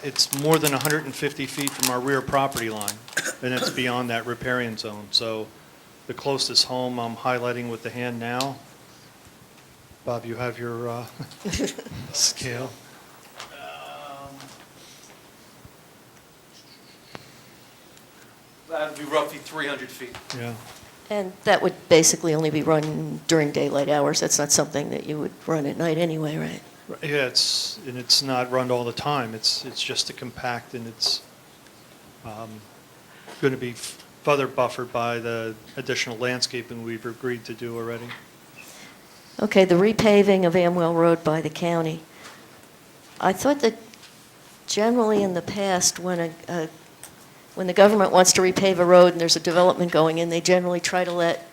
A: it's more than 150 feet from our rear property line, and it's beyond that riparian zone. So the closest home I'm highlighting with the hand now. Bob, you have your scale?
D: That would be roughly 300 feet.
A: Yeah.
K: And that would basically only be run during daylight hours. That's not something that you would run at night anyway, right?
A: Yeah, it's not run all the time. It's just to compact, and it's going to be further buffered by the additional landscaping we've agreed to do already.
K: Okay, the repaving of Amwell Road by the county. I thought that generally in the past, when the government wants to repave a road and there's a development going in, they generally try to let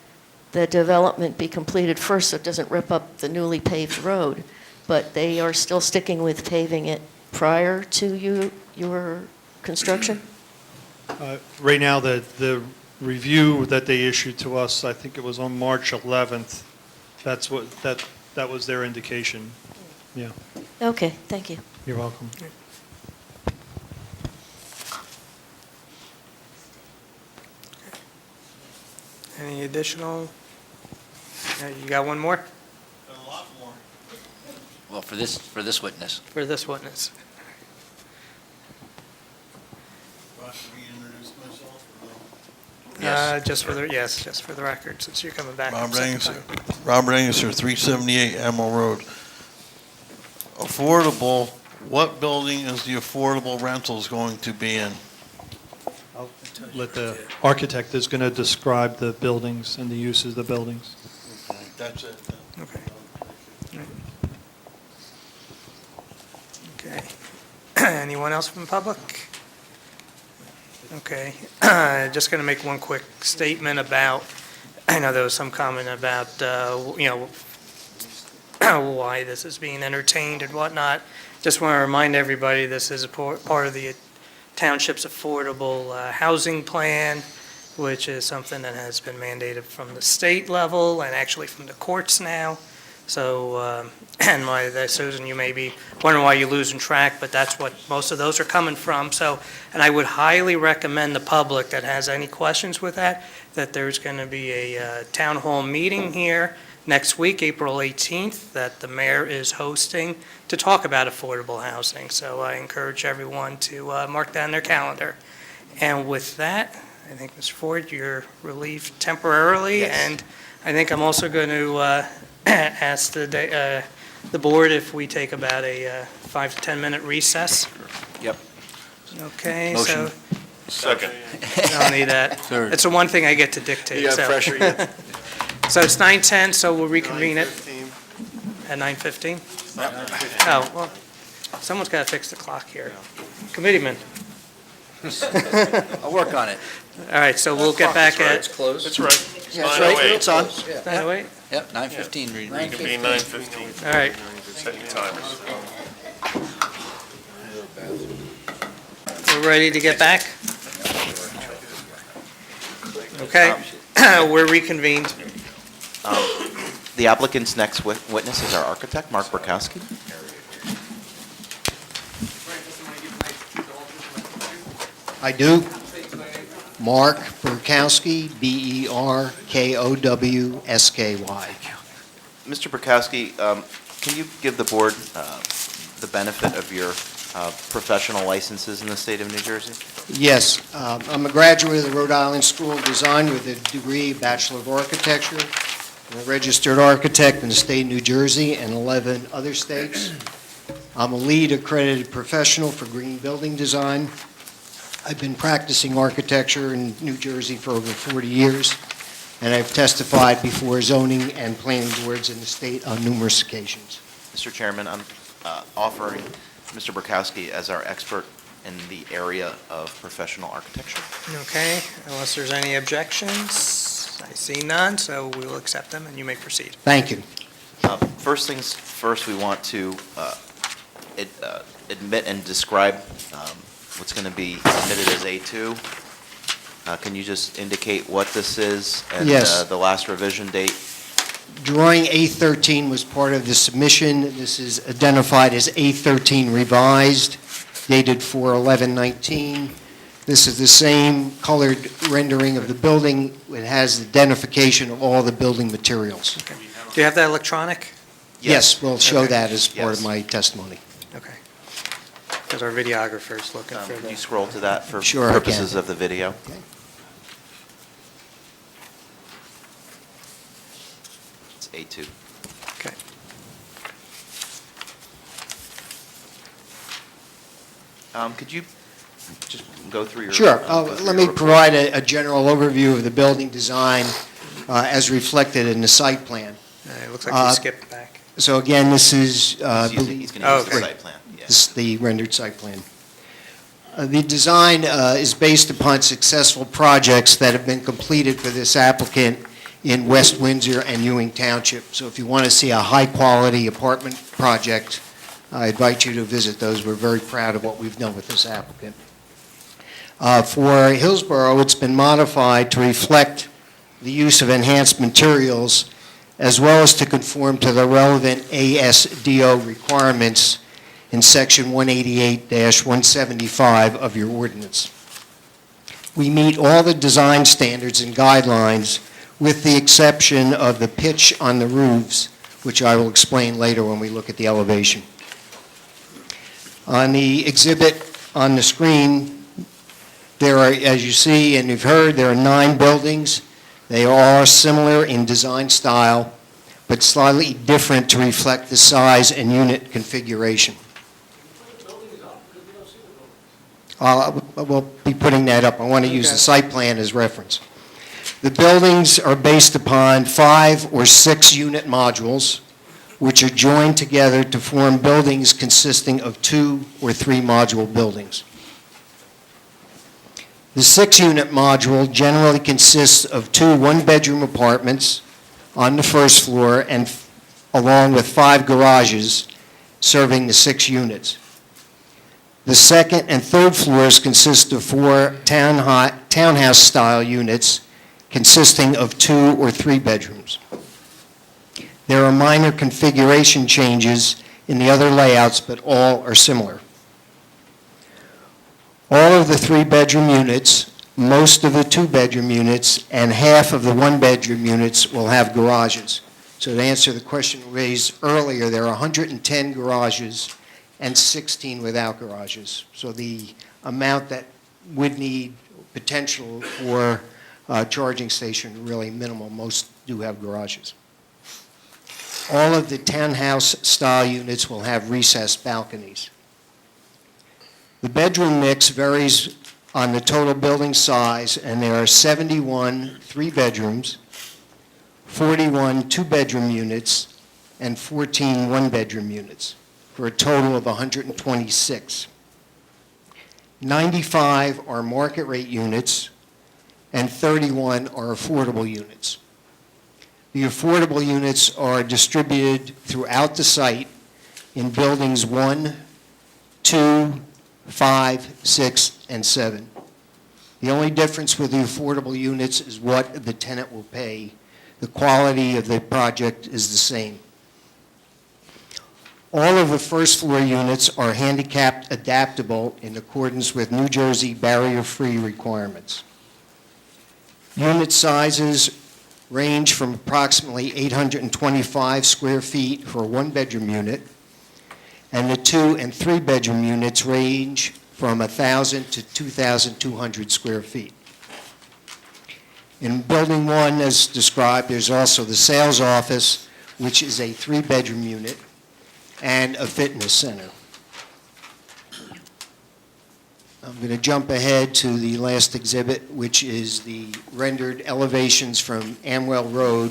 K: the development be completed first so it doesn't rip up the newly paved road. But they are still sticking with paving it prior to your construction?
A: Right now, the review that they issued to us, I think it was on March 11th, that was their indication. Yeah,
K: Okay, thank you.
A: you're welcome.
H: Any additional? You got one more
I: A lot more.
F: Well, for this witness.
H: for this witness?
I: Do I have to reintroduce myself or no?
F: Yes.
H: Just for the record, since you're coming back.
I: Robert
H: for the
I: Angus,
H: second time.
I: Robert Angus, 378 Amwell Road. Affordable, what building is the affordable rentals going to be in?
A: I'll let the architect is going to describe the buildings and the uses of the buildings.
I: Okay, that's it then.
H: Okay. Okay. Anyone else from the public? Okay. Just going to make one quick statement about, I know there was some comment about, why this is being entertained and whatnot. Just want to remind everybody, this is a part of the Township's affordable housing plan, which is something that has been mandated from the state level and actually from the courts now. So, Susan, you may be wondering why you're losing track, but that's what most of those are coming from. So, and I would highly recommend the public that has any questions with that there's going to be a town hall meeting here next week, April 18th, that the mayor is hosting to talk about affordable housing. So I encourage everyone to mark that on their calendar. And with that, I think, Mr. Ford, you're relieved temporarily.
G: Yes.
H: And I think I'm also going to ask the board if we take about a 5 to 10 minute recess.
F: Yep.
H: Okay,
F: Motion.
H: so
L: Second.
H: I don't need that.
F: Third.
H: It's the one thing I get to dictate.
L: You got
H: so.
L: pressure yet?
H: So it's 9:10, so we'll reconvene it.
E: 9:15.
H: at 9:15? Oh, well, someone's got to fix the clock here. Committeeman.
F: I'll work on it.
H: All right, so we'll get back at
F: closed.
L: It's right.
F: Yeah, it's right. It's on.
H: 9:08?
F: Yep, 9:15.
L: It can be 9:15.
H: All right.
L: Set your timers.
H: We're ready to get back? Okay, we're reconvened.
G: The applicant's next witness is our architect, Mark Burkowski.
M: I do. Mark Burkowski, Berkowsky.
G: Mr. Burkowski, can you give the board the benefit of your professional licenses in the state of New Jersey?
M: Yes, I'm a graduate of the Rhode Island School of Design with a degree, Bachelor of Architecture. I'm a registered architect in the state of New Jersey and 11 other states. I'm a lead accredited professional for green building design. I've been practicing architecture in New Jersey for over 40 years, and I've testified before zoning and planning boards in the state on numerous occasions.
G: Mr. Chairman, I'm offering Mr. Burkowski as our expert in the area of professional architecture.
H: Okay, unless there's any objections, I see none, so we will accept them, and you may proceed.
M: Thank you.
G: First things first, we want to admit and describe what's going to be submitted as A2. Can you just indicate what this is and
M: Yes.
G: the last revision date?
M: Drawing A13 was part of the submission. This is identified as A13 revised, dated 4/11/19. This is the same colored rendering of the building. It has identification of all the building materials.
H: Do you have that electronic?
M: Yes, we'll show
H: Okay.
M: that as part of
G: Yes.
M: my testimony.
H: Okay. Because our videographer's looking for
G: Can
H: the...
G: you scroll to that for
M: Sure, I can.
G: purposes of the video?
M: Okay.
G: It's A2.
H: Okay.
G: Could you just go through your...
M: Sure.
G: go through
M: Let
G: your
M: me
G: report?
M: provide a general overview of the building design as reflected in the site plan.
H: It looks like you skipped back.
M: So again, this is,
G: He's going to use the
H: okay.
G: site plan. Yeah.
M: this is the rendered site plan. The design is based upon successful projects that have been completed for this applicant in West Windsor and Ewing Township. So if you want to see a high-quality apartment project, I invite you to visit those. We're very proud of what we've done with this applicant. For Hillsborough, it's been modified to reflect the use of enhanced materials as well as to conform to the relevant ASDO requirements in Section 188-175 of your ordinance. We meet all the design standards and guidelines with the exception of the pitch on the roofs, which I will explain later when we look at the elevation. On the exhibit on the screen, there are, as you see and you've heard, there are 9 buildings. They are similar in design style, but slightly different to reflect the size and unit configuration. We'll be putting that up. I want to use the site plan as reference. The buildings are based upon 5 or 6 unit modules, which are joined together to form buildings consisting of 2 or 3 module buildings. The 6-unit module generally consists of 2 one-bedroom apartments on the first floor and along with 5 garages serving the 6 units. The second and third floors consist of 4 townhouse-style units consisting of 2 or 3 bedrooms. There are minor configuration changes in the other layouts, but all are similar. All of the 3-bedroom units, most of the 2-bedroom units, and half of the 1-bedroom units will have garages. So to answer the question raised earlier, there are 110 garages and 16 without garages. So the amount that would need potential for a charging station really minimal. Most do have garages. All of the townhouse-style units will have recessed balconies. The bedroom mix varies on the total building size, and there are 71 3-bedrooms, 41 2-bedroom units, and 14 one-bedroom units, for a total of 126. 95 are market rate units, and 31 are affordable units. The affordable units are distributed throughout the site in buildings 1, 2, 5, 6, and 7. The only difference with the affordable units is what the tenant will pay. The quality of the project is the same. All of the first floor units are handicapped adaptable in accordance with New Jersey barrier-free requirements. Unit sizes range from approximately 825 square feet for a one-bedroom unit, and the 2- and 3-bedroom units range from 1,000 to 2,200 square feet. In Building 1, as described, there's also the sales office, which is a 3-bedroom unit, and a fitness center. I'm going to jump ahead to the last exhibit, which is the rendered elevations from Amwell Road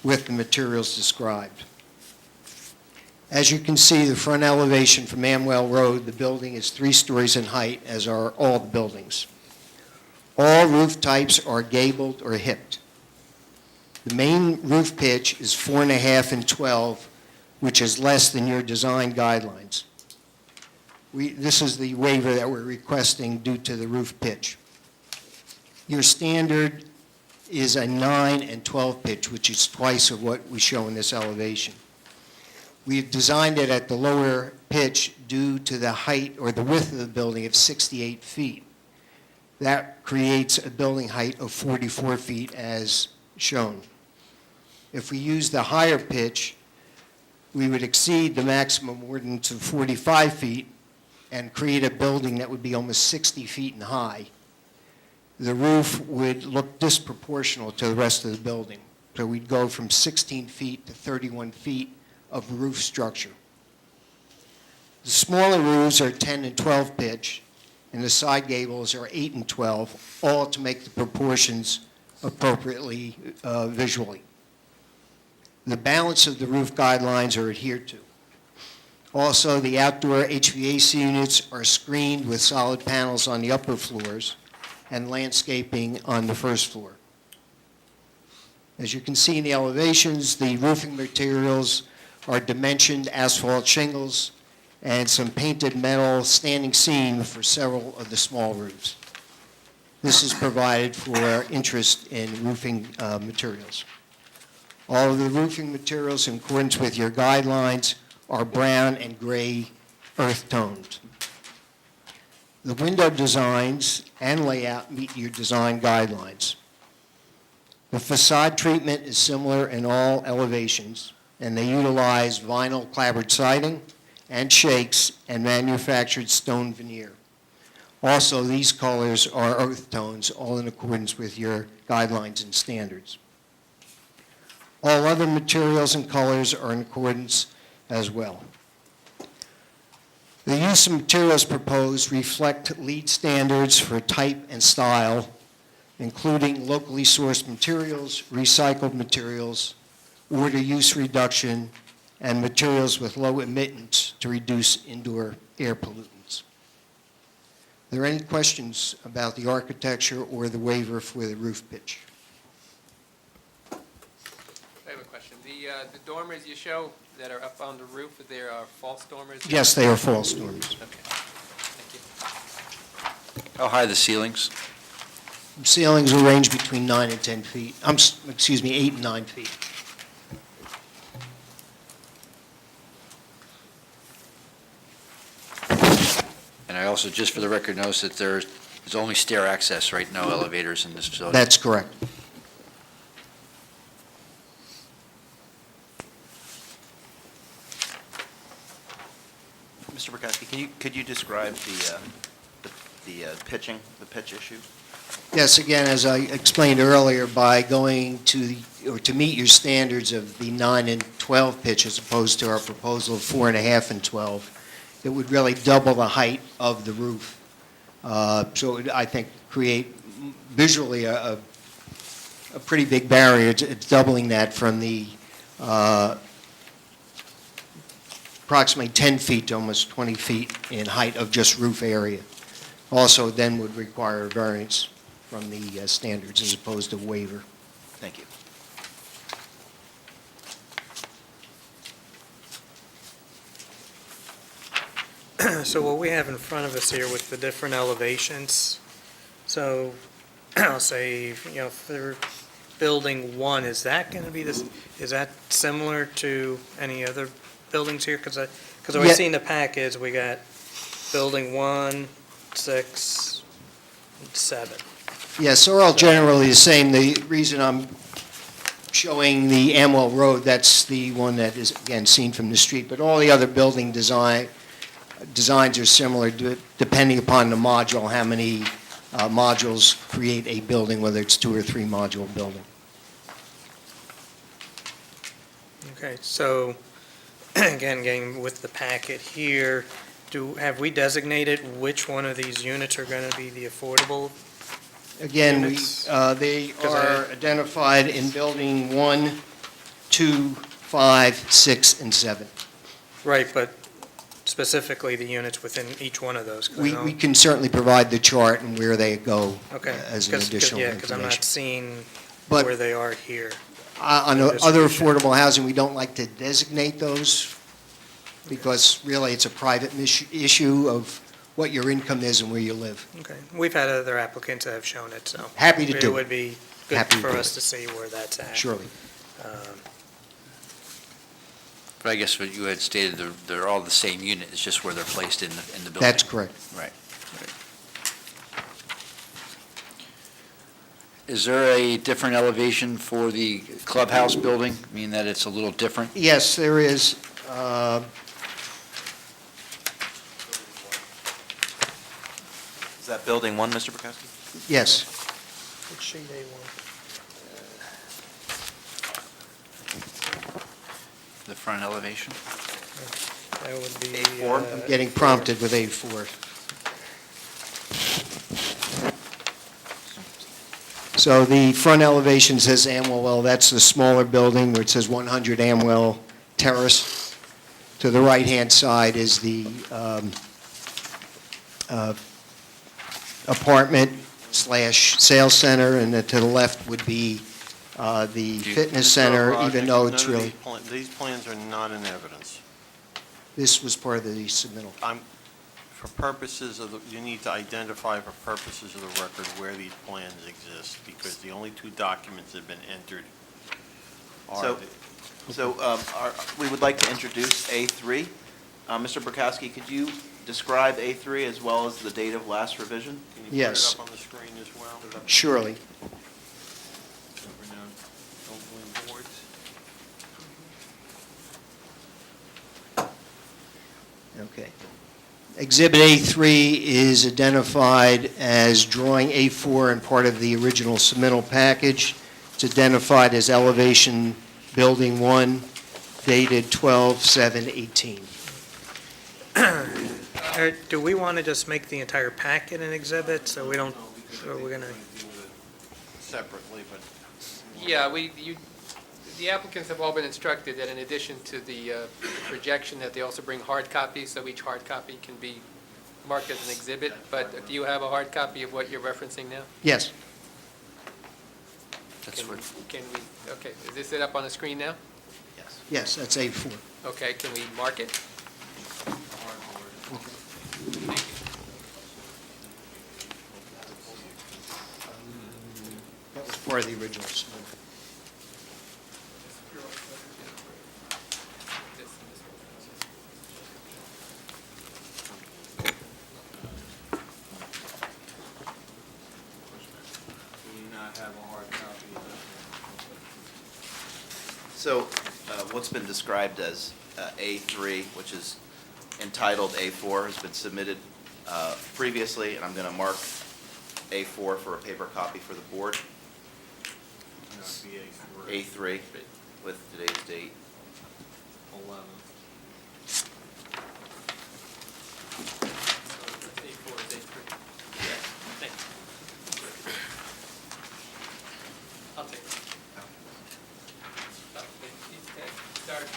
M: with the materials described. As you can see, the front elevation from Amwell Road, the building is 3 stories in height, as are all the buildings. All roof types are gabled or hipped. The main roof pitch is 4.5 and 12, which is less than your design guidelines. This is the waiver that we're requesting due to the roof pitch. Your standard is a 9 and 12 pitch, which is twice of what we show in this elevation. We've designed it at the lower pitch due to the height or the width of the building of 68 feet. That creates a building height of 44 feet as shown. If we use the higher pitch, we would exceed the maximum ordinance of 45 feet and create a building that would be almost 60 feet in high. The roof would look disproportional to the rest of the building. So we'd go from 16 feet to 31 feet of roof structure. The smaller roofs are 10 and 12 pitch, and the side gables are 8 and 12, all to make the proportions appropriately visually. The balance of the roof guidelines are adhered to. Also, the outdoor HVAC units are screened with solid panels on the upper floors and landscaping on the first floor. As you can see in the elevations, the roofing materials are dimensioned asphalt shingles and some painted metal standing seam for several of the small roofs. This is provided for interest in roofing materials. All of the roofing materials in accordance with your guidelines are brown and gray earth tones. The window designs and layout meet your design guidelines. The facade treatment is similar in all elevations, and they utilize vinyl clapboard siding and shakes and manufactured stone veneer. Also, these colors are earth tones, all in accordance with your guidelines and standards. All other materials and colors are in accordance as well. The use of materials proposed reflect LEED standards for type and style, including locally sourced materials, recycled materials, water use reduction, and materials with low emittance to reduce indoor air pollutants. Are there any questions about the architecture or the waiver for the roof pitch?
C: I have a question. The dormers you show that are up on the roof, they are false dormers?
M: Yes, they are false dormers.
C: Okay. Thank you.
F: How high are the ceilings?
M: Ceilings will range between 9 and 10 feet. 8 and 9 feet.
F: And I also, just for the record, notice that there's only stair access, right? No elevators in this facility?
M: That's correct.
G: Mr. Burkowski, could you describe the pitching, the pitch issue?
M: Yes, again, as I explained earlier, by going to meet your standards of the 9 and 12 pitch as opposed to our proposal of 4.5 and 12, it would really double the height of the roof. So it would, I think, create visually a pretty big barrier. It's doubling that from the approximately 10 feet to almost 20 feet in height of just roof area. Also then would require a variance from the standards as opposed to waiver.
G: Thank you.
H: So what we have in front of us here with the different elevations, so I'll say, for building 1, is that going to be this, is that similar to any other buildings here? Because what I
M: Yeah.
H: see in the package, we got building 1, 6, and 7.
M: Yes, they're all generally the same. The reason I'm showing the Amwell Road, that's the one that is, again, seen from the street, but all the other building designs are similar, depending upon the module, how many modules create a building, whether it's 2 or 3 module building.
H: Okay, so, again, getting with the packet here, have we designated which one of these units are going to be the affordable?
M: Again,
H: Units?
M: they
H: 'Cause
M: are identified in building 1, 2, 5, 6, and 7.
H: Right, but specifically the units within each one of those? 'cause I
M: We
H: know-
M: we can certainly provide the chart and where they go
H: Okay.
M: as an
H: 'cause-
M: additional
H: Yeah, because I'm
M: information.
H: not seeing
M: But
H: where they are here.
M: on
H: the
M: other
H: distribution.
M: affordable housing, we don't like to designate those because really it's a private issue of what your income is and where you live.
H: Okay, we've had other applicants that have shown it, so.
M: Happy to do
H: It
M: it.
H: would be good
M: Happy to
H: for
M: do
H: us
M: it.
H: to see where that's at.
M: Surely.
H: Um,
F: But I guess what you had stated, they're all the same unit, it's just where they're placed in the building.
M: That's correct.
F: Right. Is there a different elevation for the clubhouse building, meaning that it's a little different?
M: Yes, there is.
G: Is that building 1, Mr. Prokowski?
M: Yes.
H: It's sheet A1.
F: The front elevation?
H: That would be.
G: A4?
M: I'm getting prompted with A4. So the front elevation says Amwell, that's the smaller building where it says 100 Amwell Terrace. To the right-hand side is the apartment/sales center, and then to the left would be the fitness center, even though it's really,
E: These plans are not in evidence.
M: this was part of the submittal.
E: For purposes of, you need to identify for purposes of the record where these plans exist, because the only 2 documents that have been entered are.
G: So we would like to introduce A3. Mr. Prokowski, could you describe A3 as well as the date of last revision?
E: Can you
M: Yes.
E: put it up on the screen as well?
M: Surely.
E: Renowned Oakland boards.
M: Okay. Exhibit A3 is identified as drawing A4 and part of the original submittal package. It's identified as elevation building 1, dated 12/7/18.
H: Do we want to just make the entire packet an exhibit, so we don't, or we're going to?
E: Separately, but.
C: Yeah, the applicants have all been instructed that in addition to the projection, that they also bring hard copies, so each hard copy can be marked as an exhibit. But do you have a hard copy of what you're referencing now?
M: Yes.
C: Can we, okay, is this it up on the screen now?
M: Yes, that's A4.
C: Okay, can we mark it?
M: That was part of the original submittal.
E: Do you not have a hard copy of
G: So what's been described as A3, which is entitled A4, has been submitted previously, and I'm going to mark A4 for a paper copy for the board.
E: that? No, it'd be
G: A3 with today's date.
E: 11.
C: I'll take it. Start.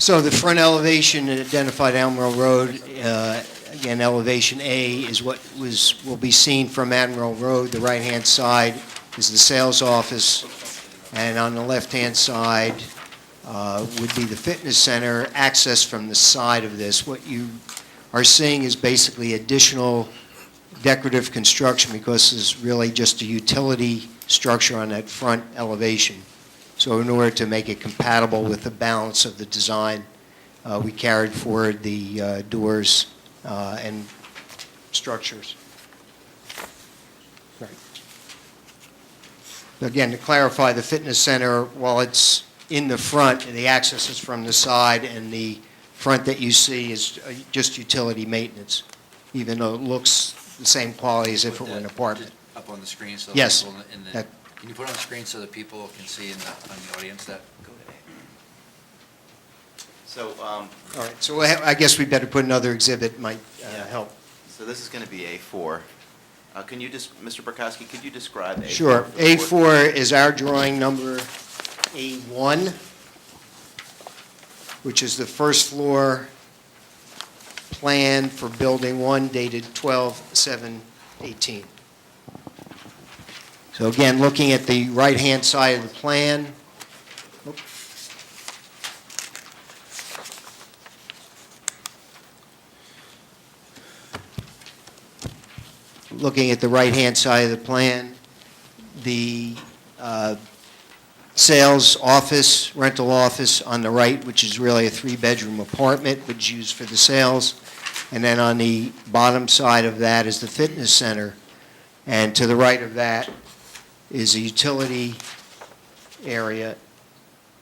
M: So the front elevation identified Admiral Road, again, elevation A is what will be seen from Admiral Road. The right-hand side is the sales office, and on the left-hand side would be the fitness center, access from the side of this. What you are seeing is basically additional decorative construction because it's really just a utility structure on that front elevation. So in order to make it compatible with the balance of the design, we carried forward the doors and structures. Right. Again, to clarify, the fitness center, while it's in the front, the access is from the side, and the front that you see is just utility maintenance, even though it looks the same quality as if it were an apartment.
F: Up on the screen so
M: Yes.
F: people in the,
M: That-
F: can you put it on the screen so that people can see in the, on the audience that?
G: So,
M: All right, so I guess we better put another exhibit, might
G: Yeah.
M: help.
G: so this is going to be A4. Can you just, Mr. Burkowski, could you describe A4?
M: Sure.
G: for the board?
M: A4 is our drawing number A1, which is the first floor plan for Building 1 dated 12/7/18. So again, looking at the right-hand side of the plan, looking at the right-hand side of the plan, the sales office, rental office on the right, which is really a three-bedroom apartment, which is used for the sales. And then on the bottom side of that is the fitness center. And to the right of that is a utility area.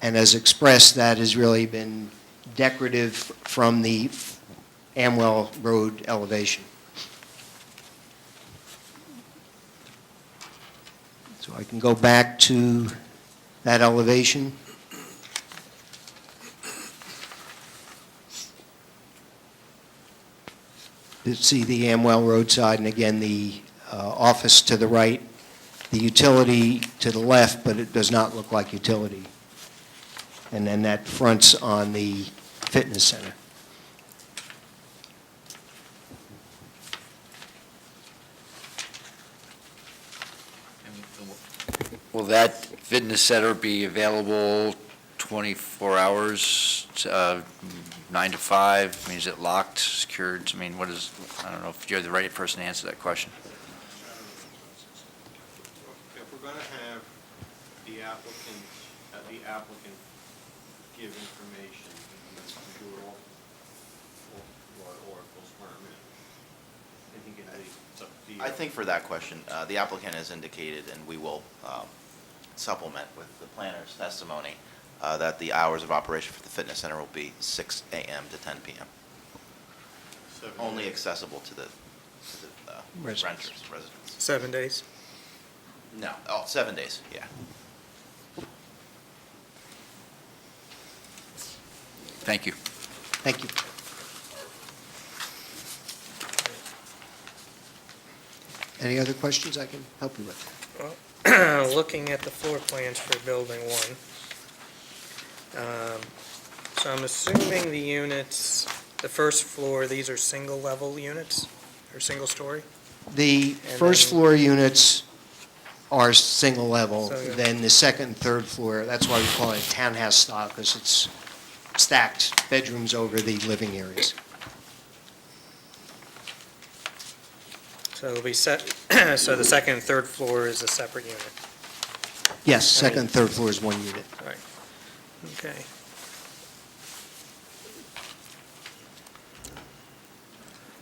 M: And as expressed, that has really been decorative from the Amwell Road elevation. So I can go back to that elevation. You see the Amwell Road side, and again, the office to the right, the utility to the left, but it does not look like utility. And then that fronts on the fitness center.
F: Will that fitness center be available 24 hours, 9 to 5? I mean, is it locked, secured? I mean, what is, I don't know if you're the right person to answer that question.
E: If we're going to have the applicant give information, we do it all, or full permit. I think it's up to you.
G: I think for that question, the applicant has indicated, and we will supplement with the planner's testimony, that the hours of operation for the fitness center will be 6 a.m. to 10 p.m. Only accessible to the
M: Residents.
G: renters, residents.
H: 7 days.
G: No, 7 days, yeah.
F: Thank you.
M: Thank you. Any other questions I can help you with?
H: Looking at the floor plans for Building 1. So I'm assuming the units, the first floor, these are single-level units, or single-story?
M: The first
H: then-
M: floor units are single level,
H: So, yeah.
M: then the second and third floor, that's why we call it townhouse style, because it's stacked bedrooms over the living areas.
H: So it'll be set, so the second and third floor is a separate unit.
M: Yes, second and third floor is one unit.
H: Right. Okay.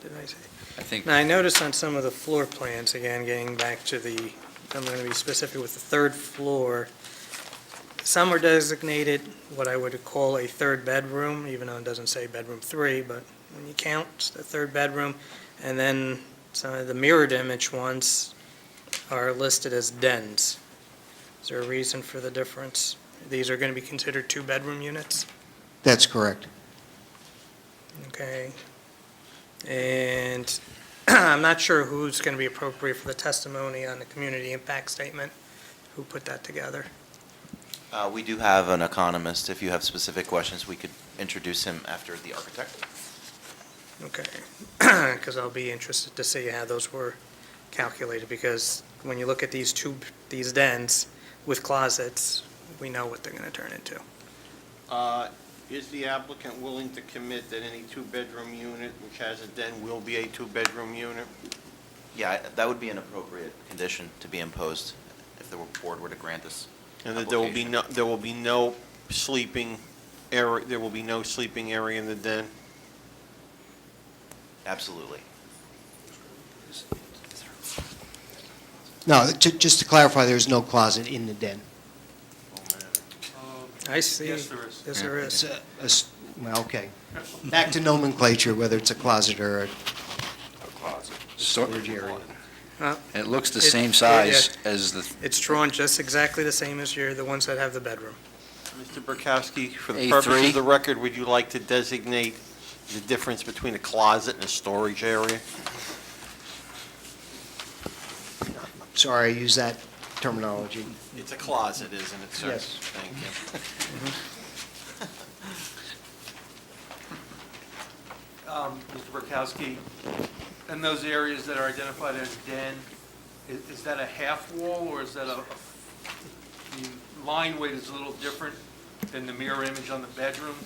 H: Did I say?
F: I think,
H: Now, I noticed on some of the floor plans, again, getting back to the, I'm going to be specific with the third floor, some are designated what I would call a third bedroom, even though it doesn't say bedroom 3, but when you count, it's the third bedroom. And then some of the mirrored image ones are listed as dens. Is there a reason for the difference? These are going to be considered two-bedroom units?
M: That's correct.
H: Okay. And I'm not sure who's going to be appropriate for the testimony on the community impact statement. Who put that together?
G: We do have an economist. If you have specific questions, we could introduce him after the architect.
H: Okay, because I'll be interested to see how those were calculated, because when you look at these dens with closets, we know what they're going to turn into.
E: Is the applicant willing to commit that any two-bedroom unit which has a den will be a two-bedroom unit?
G: Yeah, that would be an appropriate condition to be imposed if the board were to grant this
E: And that there will be
G: application.
E: there will be no sleeping area, there will be no sleeping area in the den?
G: Absolutely.
M: No, just to clarify, there's no closet in the den.
H: I see.
D: Yes, there is.
H: Yes, there
M: It's
H: is.
M: well, okay. Back to nomenclature, whether it's a closet or a storage area.
F: It looks the
H: It-
F: same
H: yeah.
F: size as the,
H: It's drawn just exactly the same as the ones that have the bedroom.
E: Mr. Burkowski, for the
F: A3?
E: purpose of the record, would you like to designate the difference between a closet and a storage area?
M: Sorry, I use that terminology.
E: It's a closet, isn't it, sir?
M: Yes.
E: Thank you.
D: Mr. Burkowski, and those areas that are identified as den, is that a half wall, or is that the line weight is a little different than the mirror image on the bedroom?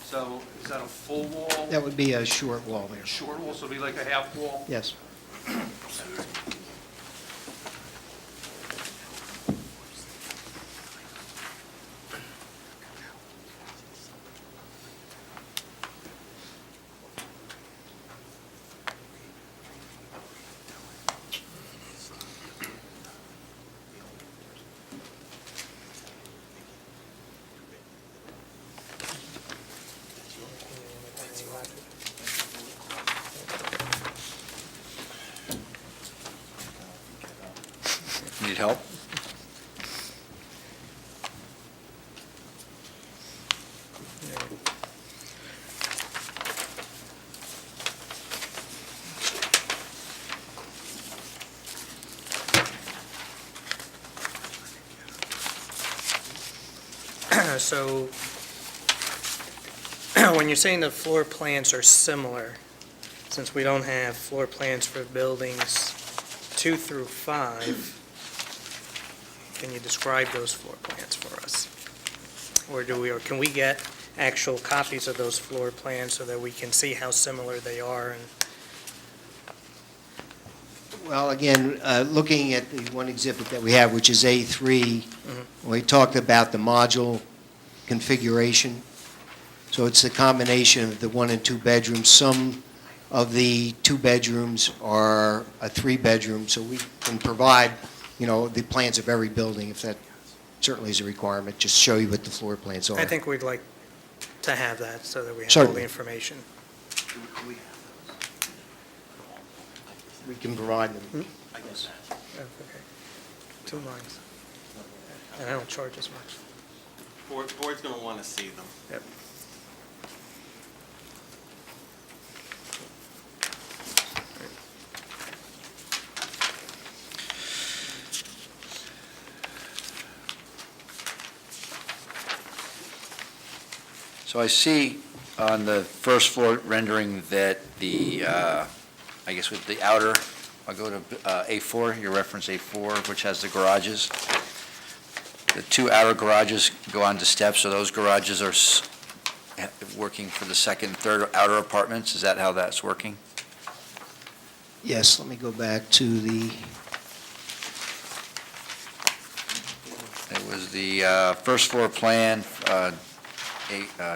D: So is that a full wall?
M: That would be a short wall there.
D: Short wall, so it'd be like a half wall?
M: Yes.
F: need help?
H: So, when you're saying the floor plans are similar, since we don't have floor plans for buildings 2 through 5, can you describe those floor plans for us? Or can we get actual copies of those floor plans so that we can see how similar they are? And
M: Well, again, looking at the one exhibit that we have, which is A3, we talked about the module configuration. So it's the combination of the 1 and 2 bedrooms. Some of the 2 bedrooms are a 3-bedroom, so we can provide, the plans of every building, if that certainly is a requirement, just show you what the floor plans are.
H: I think we'd like to have that so that we have all
M: Certainly.
H: the information.
M: We can provide them.
E: I guess.
H: Oh, okay. 2 lines. And I don't charge as much.
E: Board's going to want to see them.
H: Yep.
F: So I see on the first floor rendering that I guess with the outer, I'll go to A4, your reference A4, which has the garages. The 2 outer garages go onto steps, so those garages are working for the second and third outer apartments? Is that how that's working?
M: Yes, let me go back to the,
F: It was the first floor plan,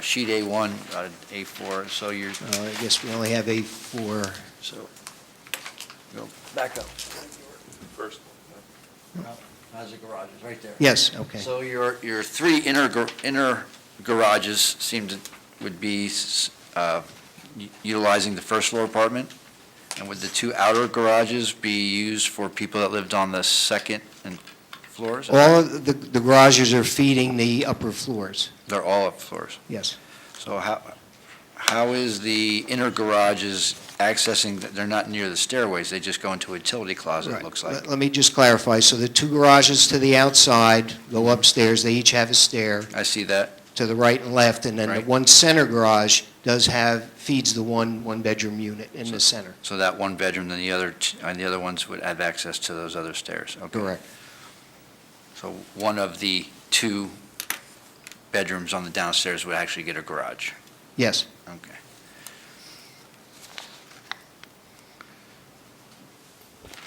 F: sheet A1, A4, so you're,
M: I guess we only have A4, so.
F: go back up.
L: First.
F: How's the garages, right there?
M: Yes, okay.
F: So your 3 inner garages would be utilizing the first floor apartment? And would the 2 outer garages be used for people that lived on the second and floors?
M: All of the garages are feeding the upper floors,
F: They're all up floors.
M: yes.
F: So how is the inner garages accessing, they're not near the stairways, they just go into a utility closet, it
M: Right.
F: looks like.
M: Let me just clarify. So the 2 garages to the outside go upstairs. They each have a stair.
F: I see that.
M: to the right and left, and then the
F: Right.
M: one center garage feeds the one-bedroom unit in the center.
F: So that one bedroom, then the other, and the other ones would have access to those other stairs? Okay.
M: Correct.
F: So one of the two bedrooms on the downstairs would actually get a garage?
M: Yes.
F: Okay.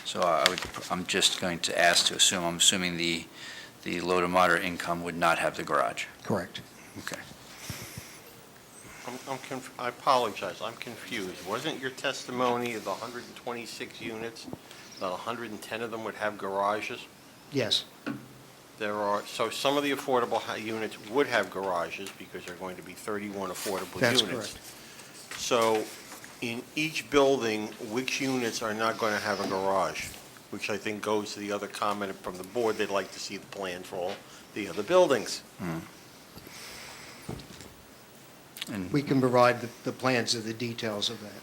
F: So I'm just going to ask to assume, I'm assuming the low to moderate income would not have the garage?
M: Correct.
F: Okay.
E: I apologize, I'm confused. Wasn't your testimony of the 126 units, that 110 of them would have garages?
M: Yes.
E: So some of the affordable units would have garages because there are going to be 31 affordable units.
M: That's correct.
E: So in each building, which units are not going to have a garage? Which I think goes to the other comment from the board, they'd like to see the plan for all the other buildings.
F: And
M: We can provide the plans of the details of that.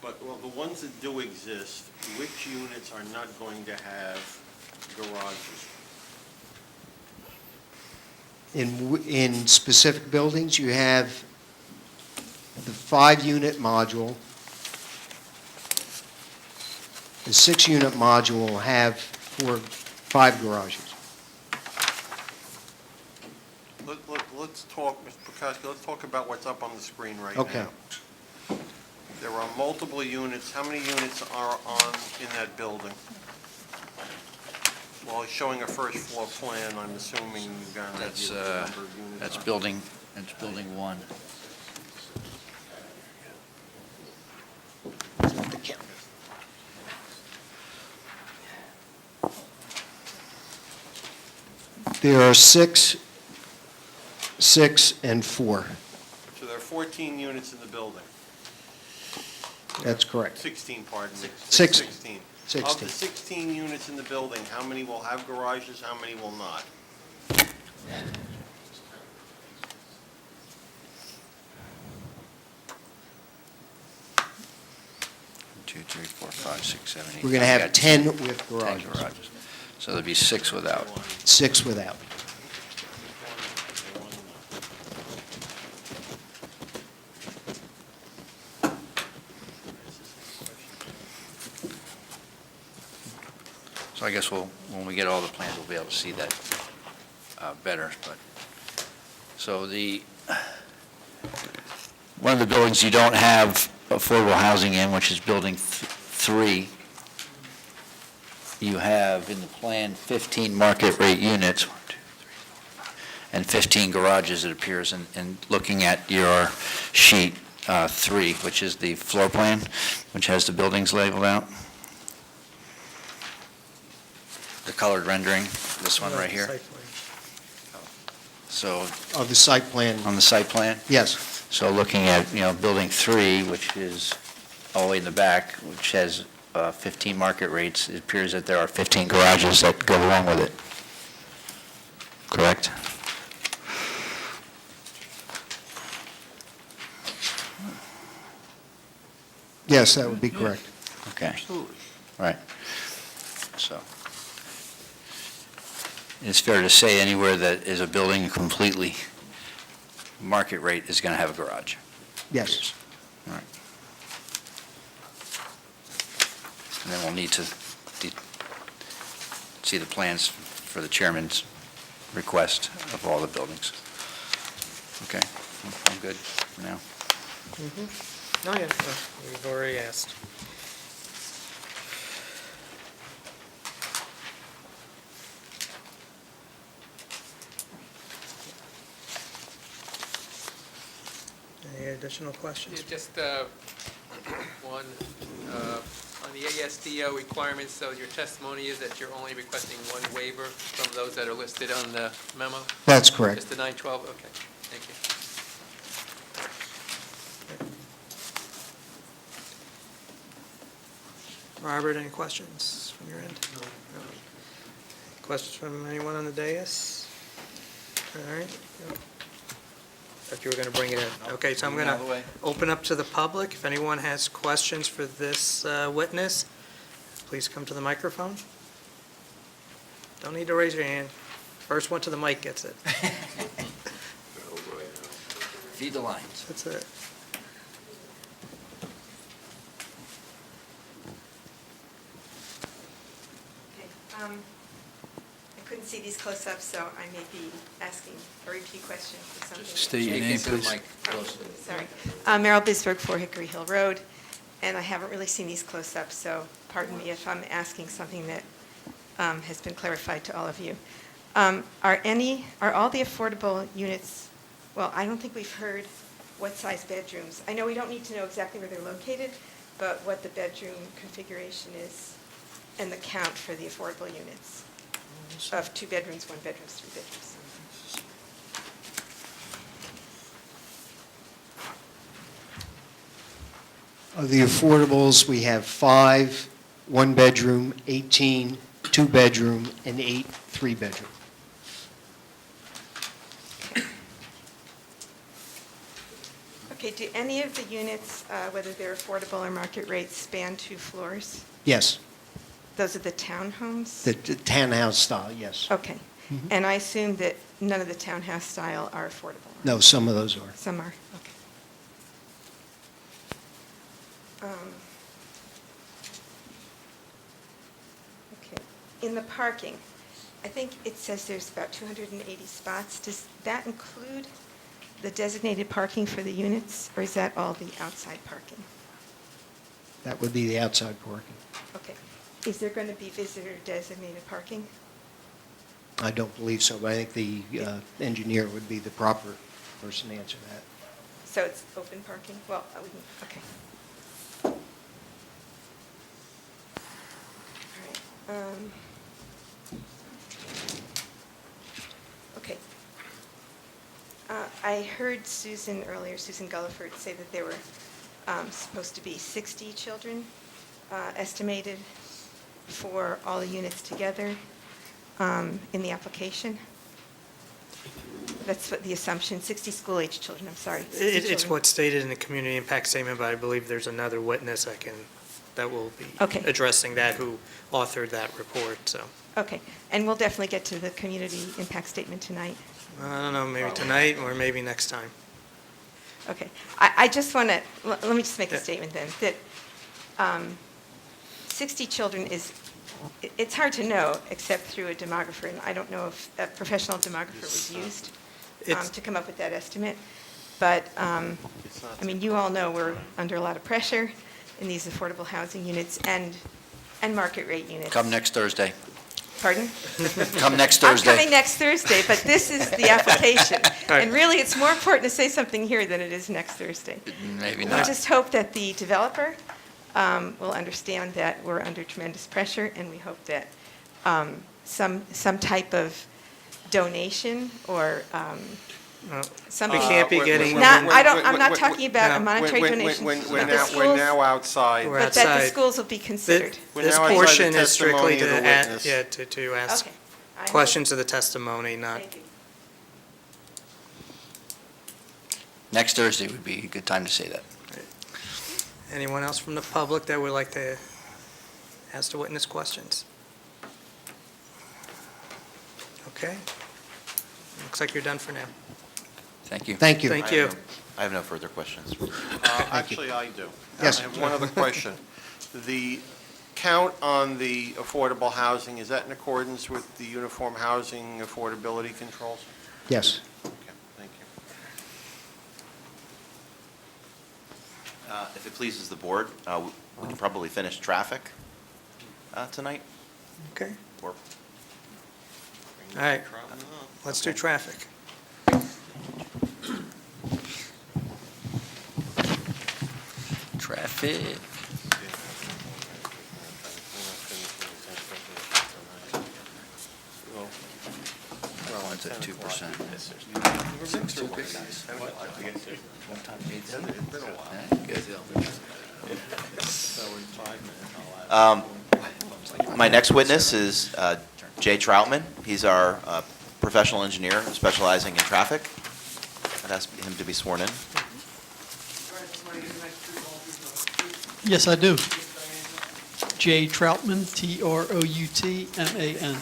E: But, well, the ones that do exist, which units are not going to have garages?
M: In specific buildings, you have the 5-unit module. The 6-unit module will have 5 garages.
E: Let's talk, Mr. Prakash, let's talk about what's up on the screen right now.
M: Okay.
E: There are multiple units. How many units are in that building? Well, it's showing a first floor plan, I'm assuming you've got an idea of the number of units.
F: that's building 1.
M: There are 6, and 4.
E: So there are 14 units in the building.
M: That's correct.
E: 16, pardon me.
M: 16.
E: 16.
M: 16.
E: Of the 16 units in the building, how many will have garages, how many will not?
F: Two, three, four, five, 6, 7, 8.
M: We're going to have 10 with
F: 10
M: garages,
F: garages. So there'd be 6 without.
M: 6 without.
F: So I guess when we get all the plans, we'll be able to see that better, but, so one of the buildings you don't have affordable housing in, which is building 3, you have in the plan 15 market rate units, 1, 2, 3, 4, 5, and 15 garages, it appears, and looking at your sheet 3, which is the floor plan, which has the buildings labeled out. The colored rendering, this one right here. So,
M: Of the site plan,
F: on the site plan?
M: yes.
F: So looking at, building 3, which is all the way in the back, which has 15 market rates, it appears that there are 15 garages that go along with it. Correct?
M: Yes, that would be correct.
F: Okay. Right. So, it's fair to say anywhere that is a building completely market rate is going to have a garage.
M: Yes.
F: All right. And then we'll need to see the plans for the chairman's request of all the buildings. Okay, I'm good for now.
H: Oh, yeah, we've already asked. Any additional questions?
C: Yeah, just one, on the ASDO requirements, so your testimony is that you're only requesting one waiver from those that are listed on the memo?
M: That's correct.
C: Just the 912, okay, thank you.
H: Robert, any questions from your end? No. Questions from anyone on the dais? All right. Thought you were going to bring it in. Okay, so I'm going to open up to the public. If anyone has questions for this witness, please come to the microphone. Don't need to raise your hand. First one to the mic gets it.
F: Feed the lines.
H: That's it.
N: Okay, I couldn't see these close-ups, so I may be asking a repeat question for something.
F: State your name, please.
N: Sorry. Merrill Bisberg, 4 Hickory Hill Road, and I haven't really seen these close-ups, so pardon me if I'm asking something that has been clarified to all of you. Are all the affordable units, well, I don't think we've heard what size bedrooms. I know we don't need to know exactly where they're located, but what the bedroom configuration is and the count for the affordable units of 2 bedrooms, 1 bedroom, 3 bedrooms.
M: Of the affordables, we have 5 one-bedroom, 18 two-bedroom, and 8 three-bedroom.
N: Okay, do any of the units, whether they're affordable or market rate, span 2 floors?
M: Yes,
N: Those are the townhomes?
M: the townhouse style, yes.
N: Okay. And I assume that none of the townhouse style are affordable?
M: No, some of those are.
N: Some are, okay. Okay. In the parking, I think it says there's about 280 spots. Does that include the designated parking for the units, or is that all the outside parking?
M: That would be the outside parking.
N: Okay. Is there going to be visitor designated parking?
M: I don't believe so, but I think the engineer would be the proper person to answer that.
N: So it's open parking? Well, we can, okay. All right. Okay. I heard Susan earlier, Susan Gulliford, say that there were supposed to be 60 children estimated for all the units together in the application. That's what the assumption, 60 school-age children, I'm sorry. 60
H: It's
N: children.
H: what's stated in the community impact statement, but I believe there's another witness that will be
N: Okay.
H: addressing that, who authored that report, so.
N: Okay, and we'll definitely get to the community impact statement tonight.
H: I don't know, maybe tonight or maybe next time.
N: Okay, I just want to, let me just make a
H: Yeah.
N: statement then, that 60 children is, it's hard to know except through a demographer, and I don't know if a professional demographer was used to come up with that estimate. But, I mean, you all know we're under a lot of pressure in these affordable housing units and market rate units.
F: Come next Thursday.
N: Pardon?
F: Come next Thursday.
N: I'm coming next Thursday, but this is the application.
H: right.
N: And really, it's more important to say something here than it is next Thursday.
F: Maybe
N: I
F: not.
N: just hope that the developer will understand that we're under tremendous pressure, and we hope that some type of donation or
H: No.
N: some.
H: We can't be getting.
N: I'm not talking about a monetary donation.
E: We're
N: but the
E: now
N: schools-
E: outside.
H: We're
N: But that the
H: outside.
N: schools will be considered.
E: We're
H: This
E: now outside the
H: portion is strictly
E: testimony of the witness.
H: to ask
N: Okay. I know.
H: questions of the testimony, not.
N: Thank you.
F: Next Thursday would be a good time to say that.
H: Anyone else from the public that would like to ask the witness questions? Okay. Looks like you're done for now.
F: Thank you.
M: Thank you.
H: Thank you.
G: I have no further questions.
E: Actually, I do.
M: Yes.
E: I have one other question. The count on the affordable housing, is that in accordance with the uniform housing affordability controls?
M: Yes.
E: Okay, thank you.
G: If it pleases the board, we can probably finish traffic tonight,
H: Okay.
G: or
H: All right. Let's do traffic.
F: Traffic. One's at 2%.
G: My next witness is Jay Troutman. He's our professional engineer specializing in traffic. I'd ask him to be sworn in.
O: Yes, I do. J. Troutman, Troutman.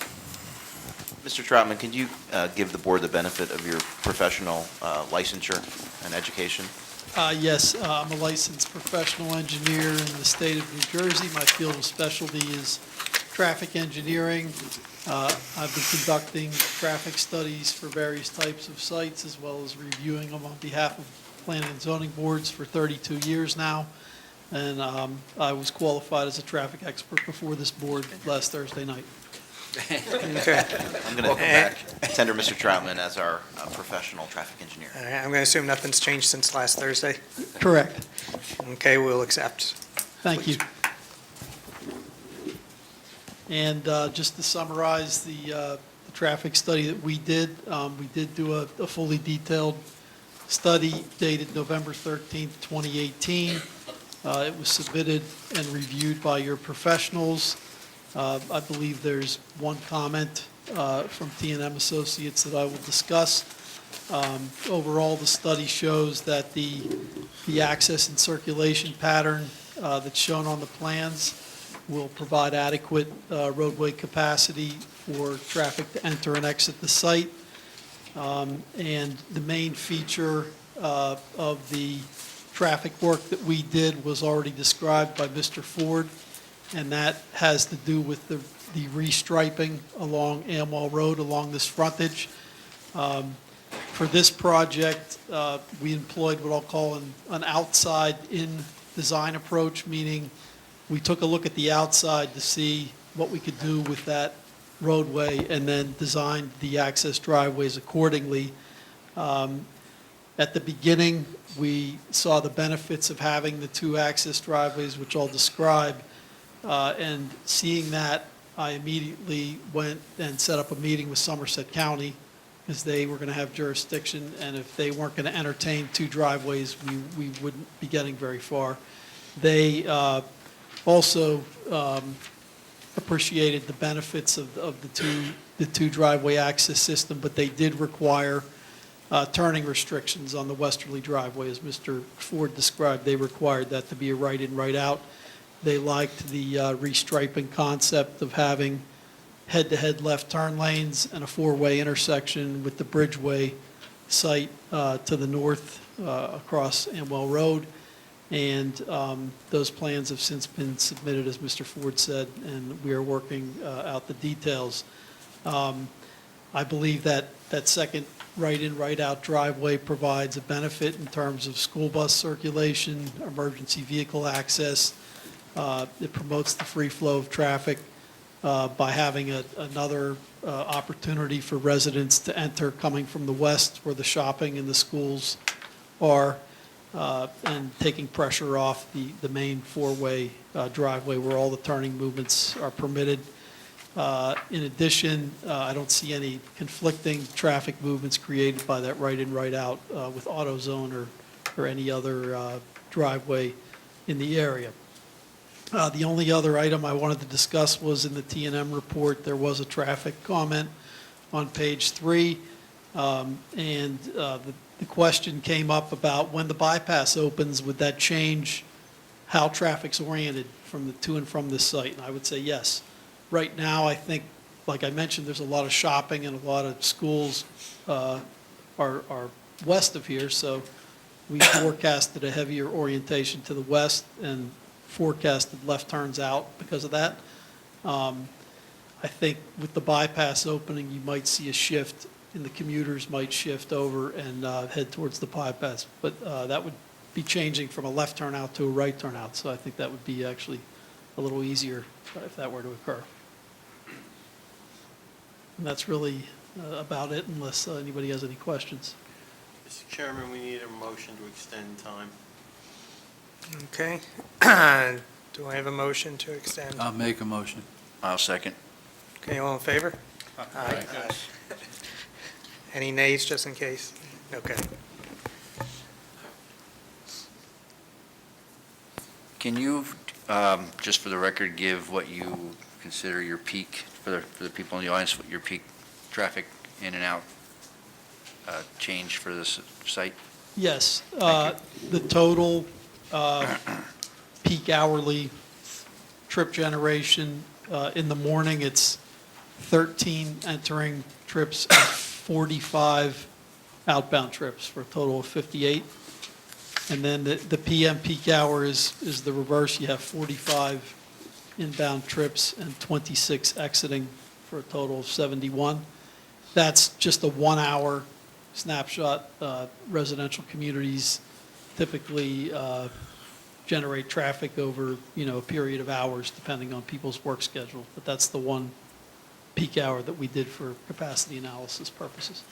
G: Mr. Troutman, can you give the board the benefit of your professional licensure and education?
O: Yes, I'm a licensed professional engineer in the state of New Jersey. My field of specialty is traffic engineering. I've been conducting traffic studies for various types of sites as well as reviewing them on behalf of planning and zoning boards for 32 years now. And I was qualified as a traffic expert before this board last Thursday night.
H: Okay.
G: I'm going to tender Mr. Troutman as our professional traffic engineer.
H: All right, I'm going to assume nothing's changed since last Thursday.
O: Correct.
H: Okay, we'll accept.
O: Thank you. And just to summarize the traffic study that we did do a fully detailed study dated November 13th, 2018. It was submitted and reviewed by your professionals. I believe there's one comment from T&M Associates that I will discuss. Overall, the study shows that the access and circulation pattern that's shown on the plans will provide adequate roadway capacity for traffic to enter and exit the site. And the main feature of the traffic work that we did was already described by Mr. Ford, and that has to do with the restriping along Amwell Road along this frontage. For this project, we employed what I'll call an outside-in design approach, meaning we took a look at the outside to see what we could do with that roadway and then designed the access driveways accordingly. At the beginning, we saw the benefits of having the two access driveways, which I'll describe, and seeing that, I immediately went and set up a meeting with Somerset County because they were going to have jurisdiction, and if they weren't going to entertain two driveways, we wouldn't be getting very far. They also appreciated the benefits of the two driveway access system, but they did require turning restrictions on the westerly driveway. As Mr. Ford described, they required that to be a right-in, right-out. They liked the restriping concept of having head-to-head left turn lanes and a four-way intersection with the Bridgeway site to the north across Amwell Road. And those plans have since been submitted, as Mr. Ford said, and we are working out the details. I believe that second right-in, right-out driveway provides a benefit in terms of school bus circulation, emergency vehicle access. It promotes the free flow of traffic by having another opportunity for residents to enter coming from the west where the shopping and the schools are, and taking pressure off the main four-way driveway where all the turning movements are permitted. In addition, I don't see any conflicting traffic movements created by that right-in, right-out with AutoZone or any other driveway in the area. The only other item I wanted to discuss was in the T&M report, there was a traffic comment on page 3, and the question came up about when the bypass opens, would that change how traffic's oriented from to and from this site? And I would say yes. Right now, I think, like I mentioned, there's a lot of shopping and a lot of schools are west of here, so we forecasted a heavier orientation to the west and forecasted left turns out because of that. I think with the bypass opening, you might see a shift, and the commuters might shift over and head towards the bypass. But that would be changing from a left turn out to a right turn out, so I think that would be actually a little easier if that were to occur. And that's really about it, unless anybody has any questions.
E: Mr. Chairman, we need a motion to extend time.
H: Okay. Do I have a motion to extend?
P: I'll make a motion.
F: I'll second.
H: Okay, all in favor? Aye. Any nays, just in case? Okay.
F: Can you, just for the record, give what you consider your peak, for the people in the audience, what your peak traffic in and out change for this site?
O: Yes. The total peak hourly trip generation in the morning, it's 13 entering trips, and 45 outbound trips, for a total of 58. And then the PM peak hour is the reverse. You have 45 inbound trips and 26 exiting, for a total of 71. That's just a 1-hour snapshot. Residential communities typically generate traffic over, a period of hours, depending on people's work schedule. But that's the one peak hour that we did for capacity analysis purposes.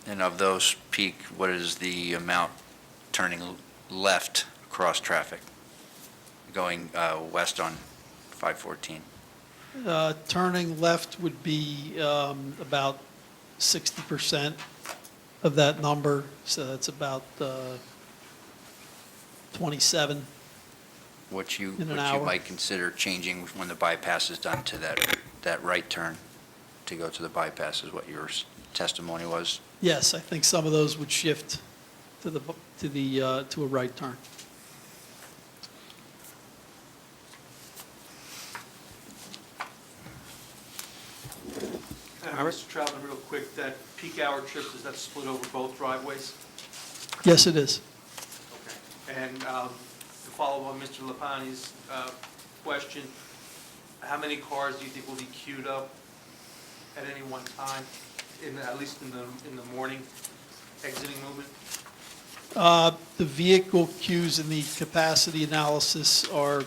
F: And of those peak, what is the amount turning left across traffic, going west on 514?
O: Turning left would be about 60% of that number, so that's about 27.
F: What you
O: In an hour.
F: might consider changing when the bypass is done to that right turn to go to the bypass is what your testimony was?
O: Yes, I think some of those would shift to a right turn.
D: Mr. Troutman, real quick, that peak hour trips, is that split over both driveways?
O: Yes, it is.
D: Okay. And to follow on Mr. Lapani's question, how many cars do you think will be queued up at any one time, at least in the morning exiting movement?
O: The vehicle queues in the capacity analysis are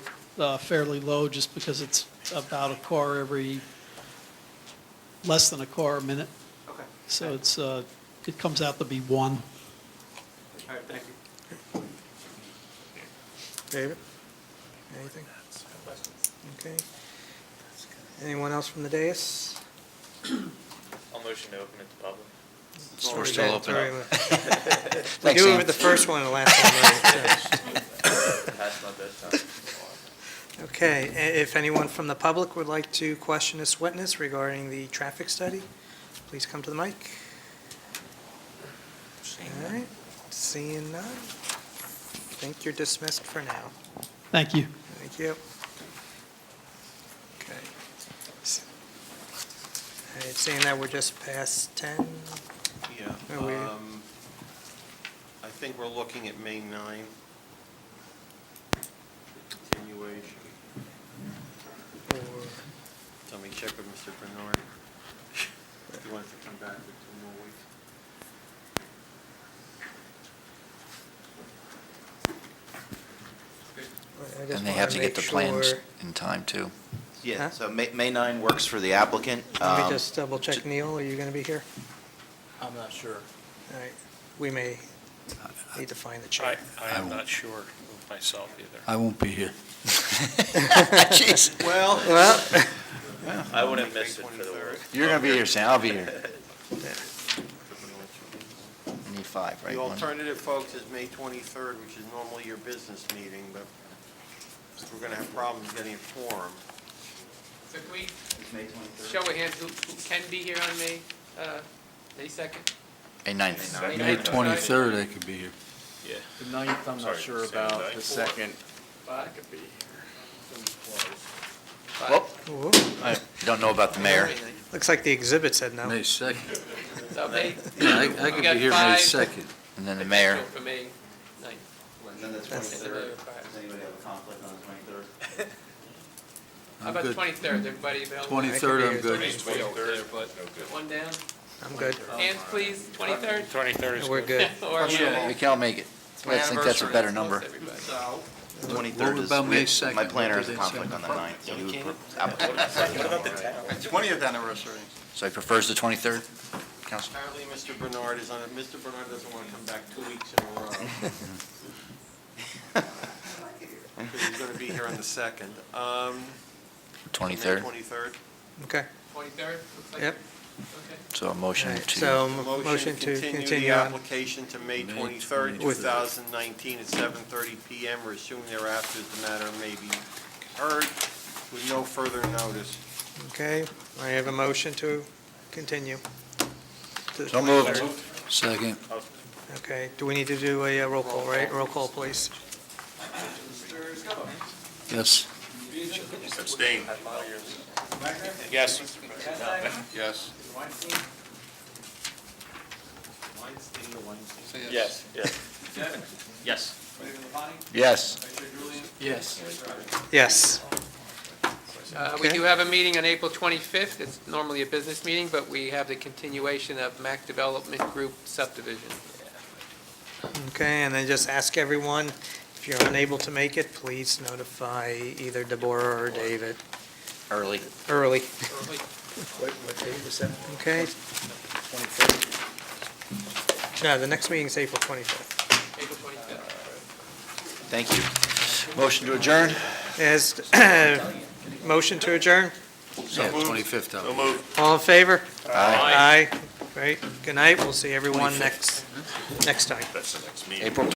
O: fairly low, just because it's about a car every, less than a car a minute.
D: Okay.
O: So it comes out to be one.
D: All right, thank you.
H: David? Anything? Okay. Anyone else from the dais?
L: I'll motion to open it to public.
F: We're still open.
H: We
F: Thanks,
H: do it
F: Sam.
H: with the first one and the last one, right?
L: That's my bedtime.
H: Okay, if anyone from the public would like to question this witness regarding the traffic study, please come to the mic. All right, seeing none, I think you're dismissed for now.
O: Thank you.
H: Thank you. Okay. All right, seeing that we're just past 10,
E: Yeah.
H: Are we-
E: I think we're looking at May 9. Continuation.
H: or
E: Let me check with Mr. Bernard. He wants to come back for 2 more weeks.
H: I just
F: And they
H: wanna
F: have to get
H: make
F: the plans
H: sure-
F: in time, too.
G: Yeah,
H: Huh?
G: so May 9 works for the applicant.
H: Let me just double check, Neil, are you going to be here?
P: I'm not sure.
H: All right, we may need to find the chair.
L: I am not sure myself either.
P: I won't be here.
F: Jeez.
E: Well,
L: I wouldn't miss it for the world.
F: You're going to be here, Sam. I'll be here. I need 5, right?
E: the
F: One.
E: alternative, folks, is May 23rd, which is normally your business meeting, but we're going to have problems getting a quorum.
C: So can we show of hands who can be here on May 2nd?
F: May 9th.
P: May 23rd, I could be here.
L: Yeah.
B: The 9th, I'm not
L: Sorry,
B: sure
L: same
B: about.
L: night.
B: The 2nd,
C: I could be here.
F: Well, I don't know about the mayor.
H: Looks like the exhibit said no.
P: May 2nd.
C: So May,
P: Yeah, I
C: We
P: could
C: got
P: be here May
C: 5.
P: 2nd.
F: And then the mayor.
C: for May 9th.
G: And then the
C: And the
G: 23rd,
C: mayor
G: does
C: requires.
G: anybody have a conflict on the 23rd?
C: How
P: I'm
C: about the
P: good.
C: 23rd, everybody available?
P: 23rd, I'm good.
C: One down,
H: I'm good.
C: hands please, 23rd?
L: 23rd is
H: We're good.
C: Or
F: We can all make it. I think that's a better number.
C: most everybody.
G: 23rd is,
P: about May 2nd?
G: my planner
P: What
G: has a
P: did they
G: conflict
P: say?
G: on the 9th, so he would, applicant would second.
E: 20th anniversary.
F: So he prefers the 23rd, Council?
E: Apparently, Mr. Bernard is on it. Mr. Bernard doesn't want to come back 2 weeks in a row. Because he's going to be here on the 2nd.
F: 23rd?
E: May 23rd.
H: Okay,
C: 23rd, looks like?
H: Yep.
C: Okay.
F: So a motion
H: All right,
F: to,
H: so
E: Motion to continue the
H: on.
E: application to May
P: May
E: 23rd,
P: 23rd.
E: 2019 at 7:30 PM, or as soon thereafter as the matter may be heard, with no further notice.
H: Okay, I have a motion to continue. to the
F: So moved.
H: 23rd.
P: Second.
H: Okay, do we need to do a roll call, right? Roll call, please.
P: Yes.
L: Abstain. Yes.
P: Yes.
L: Yes, yes. Yes.
F: Yes.
H: Yes.
C: We
H: Okay.
C: do have a meeting on April 25th. It's normally a business meeting, but we have the continuation of MAC Development Group subdivision.
H: Okay, and then just ask everyone, if you're unable to make it, please notify either Deborah or David
F: Early.
H: early.
D: What day was that?
H: Okay? No, the next meeting is April 25th.
C: April 25th.
F: Thank you. Motion to adjourn?
H: Is, motion to adjourn?
P: Yeah, 25th.
H: All in favor?
F: Aye.
H: Aye. Great. Good night. We'll see everyone next time.
F: April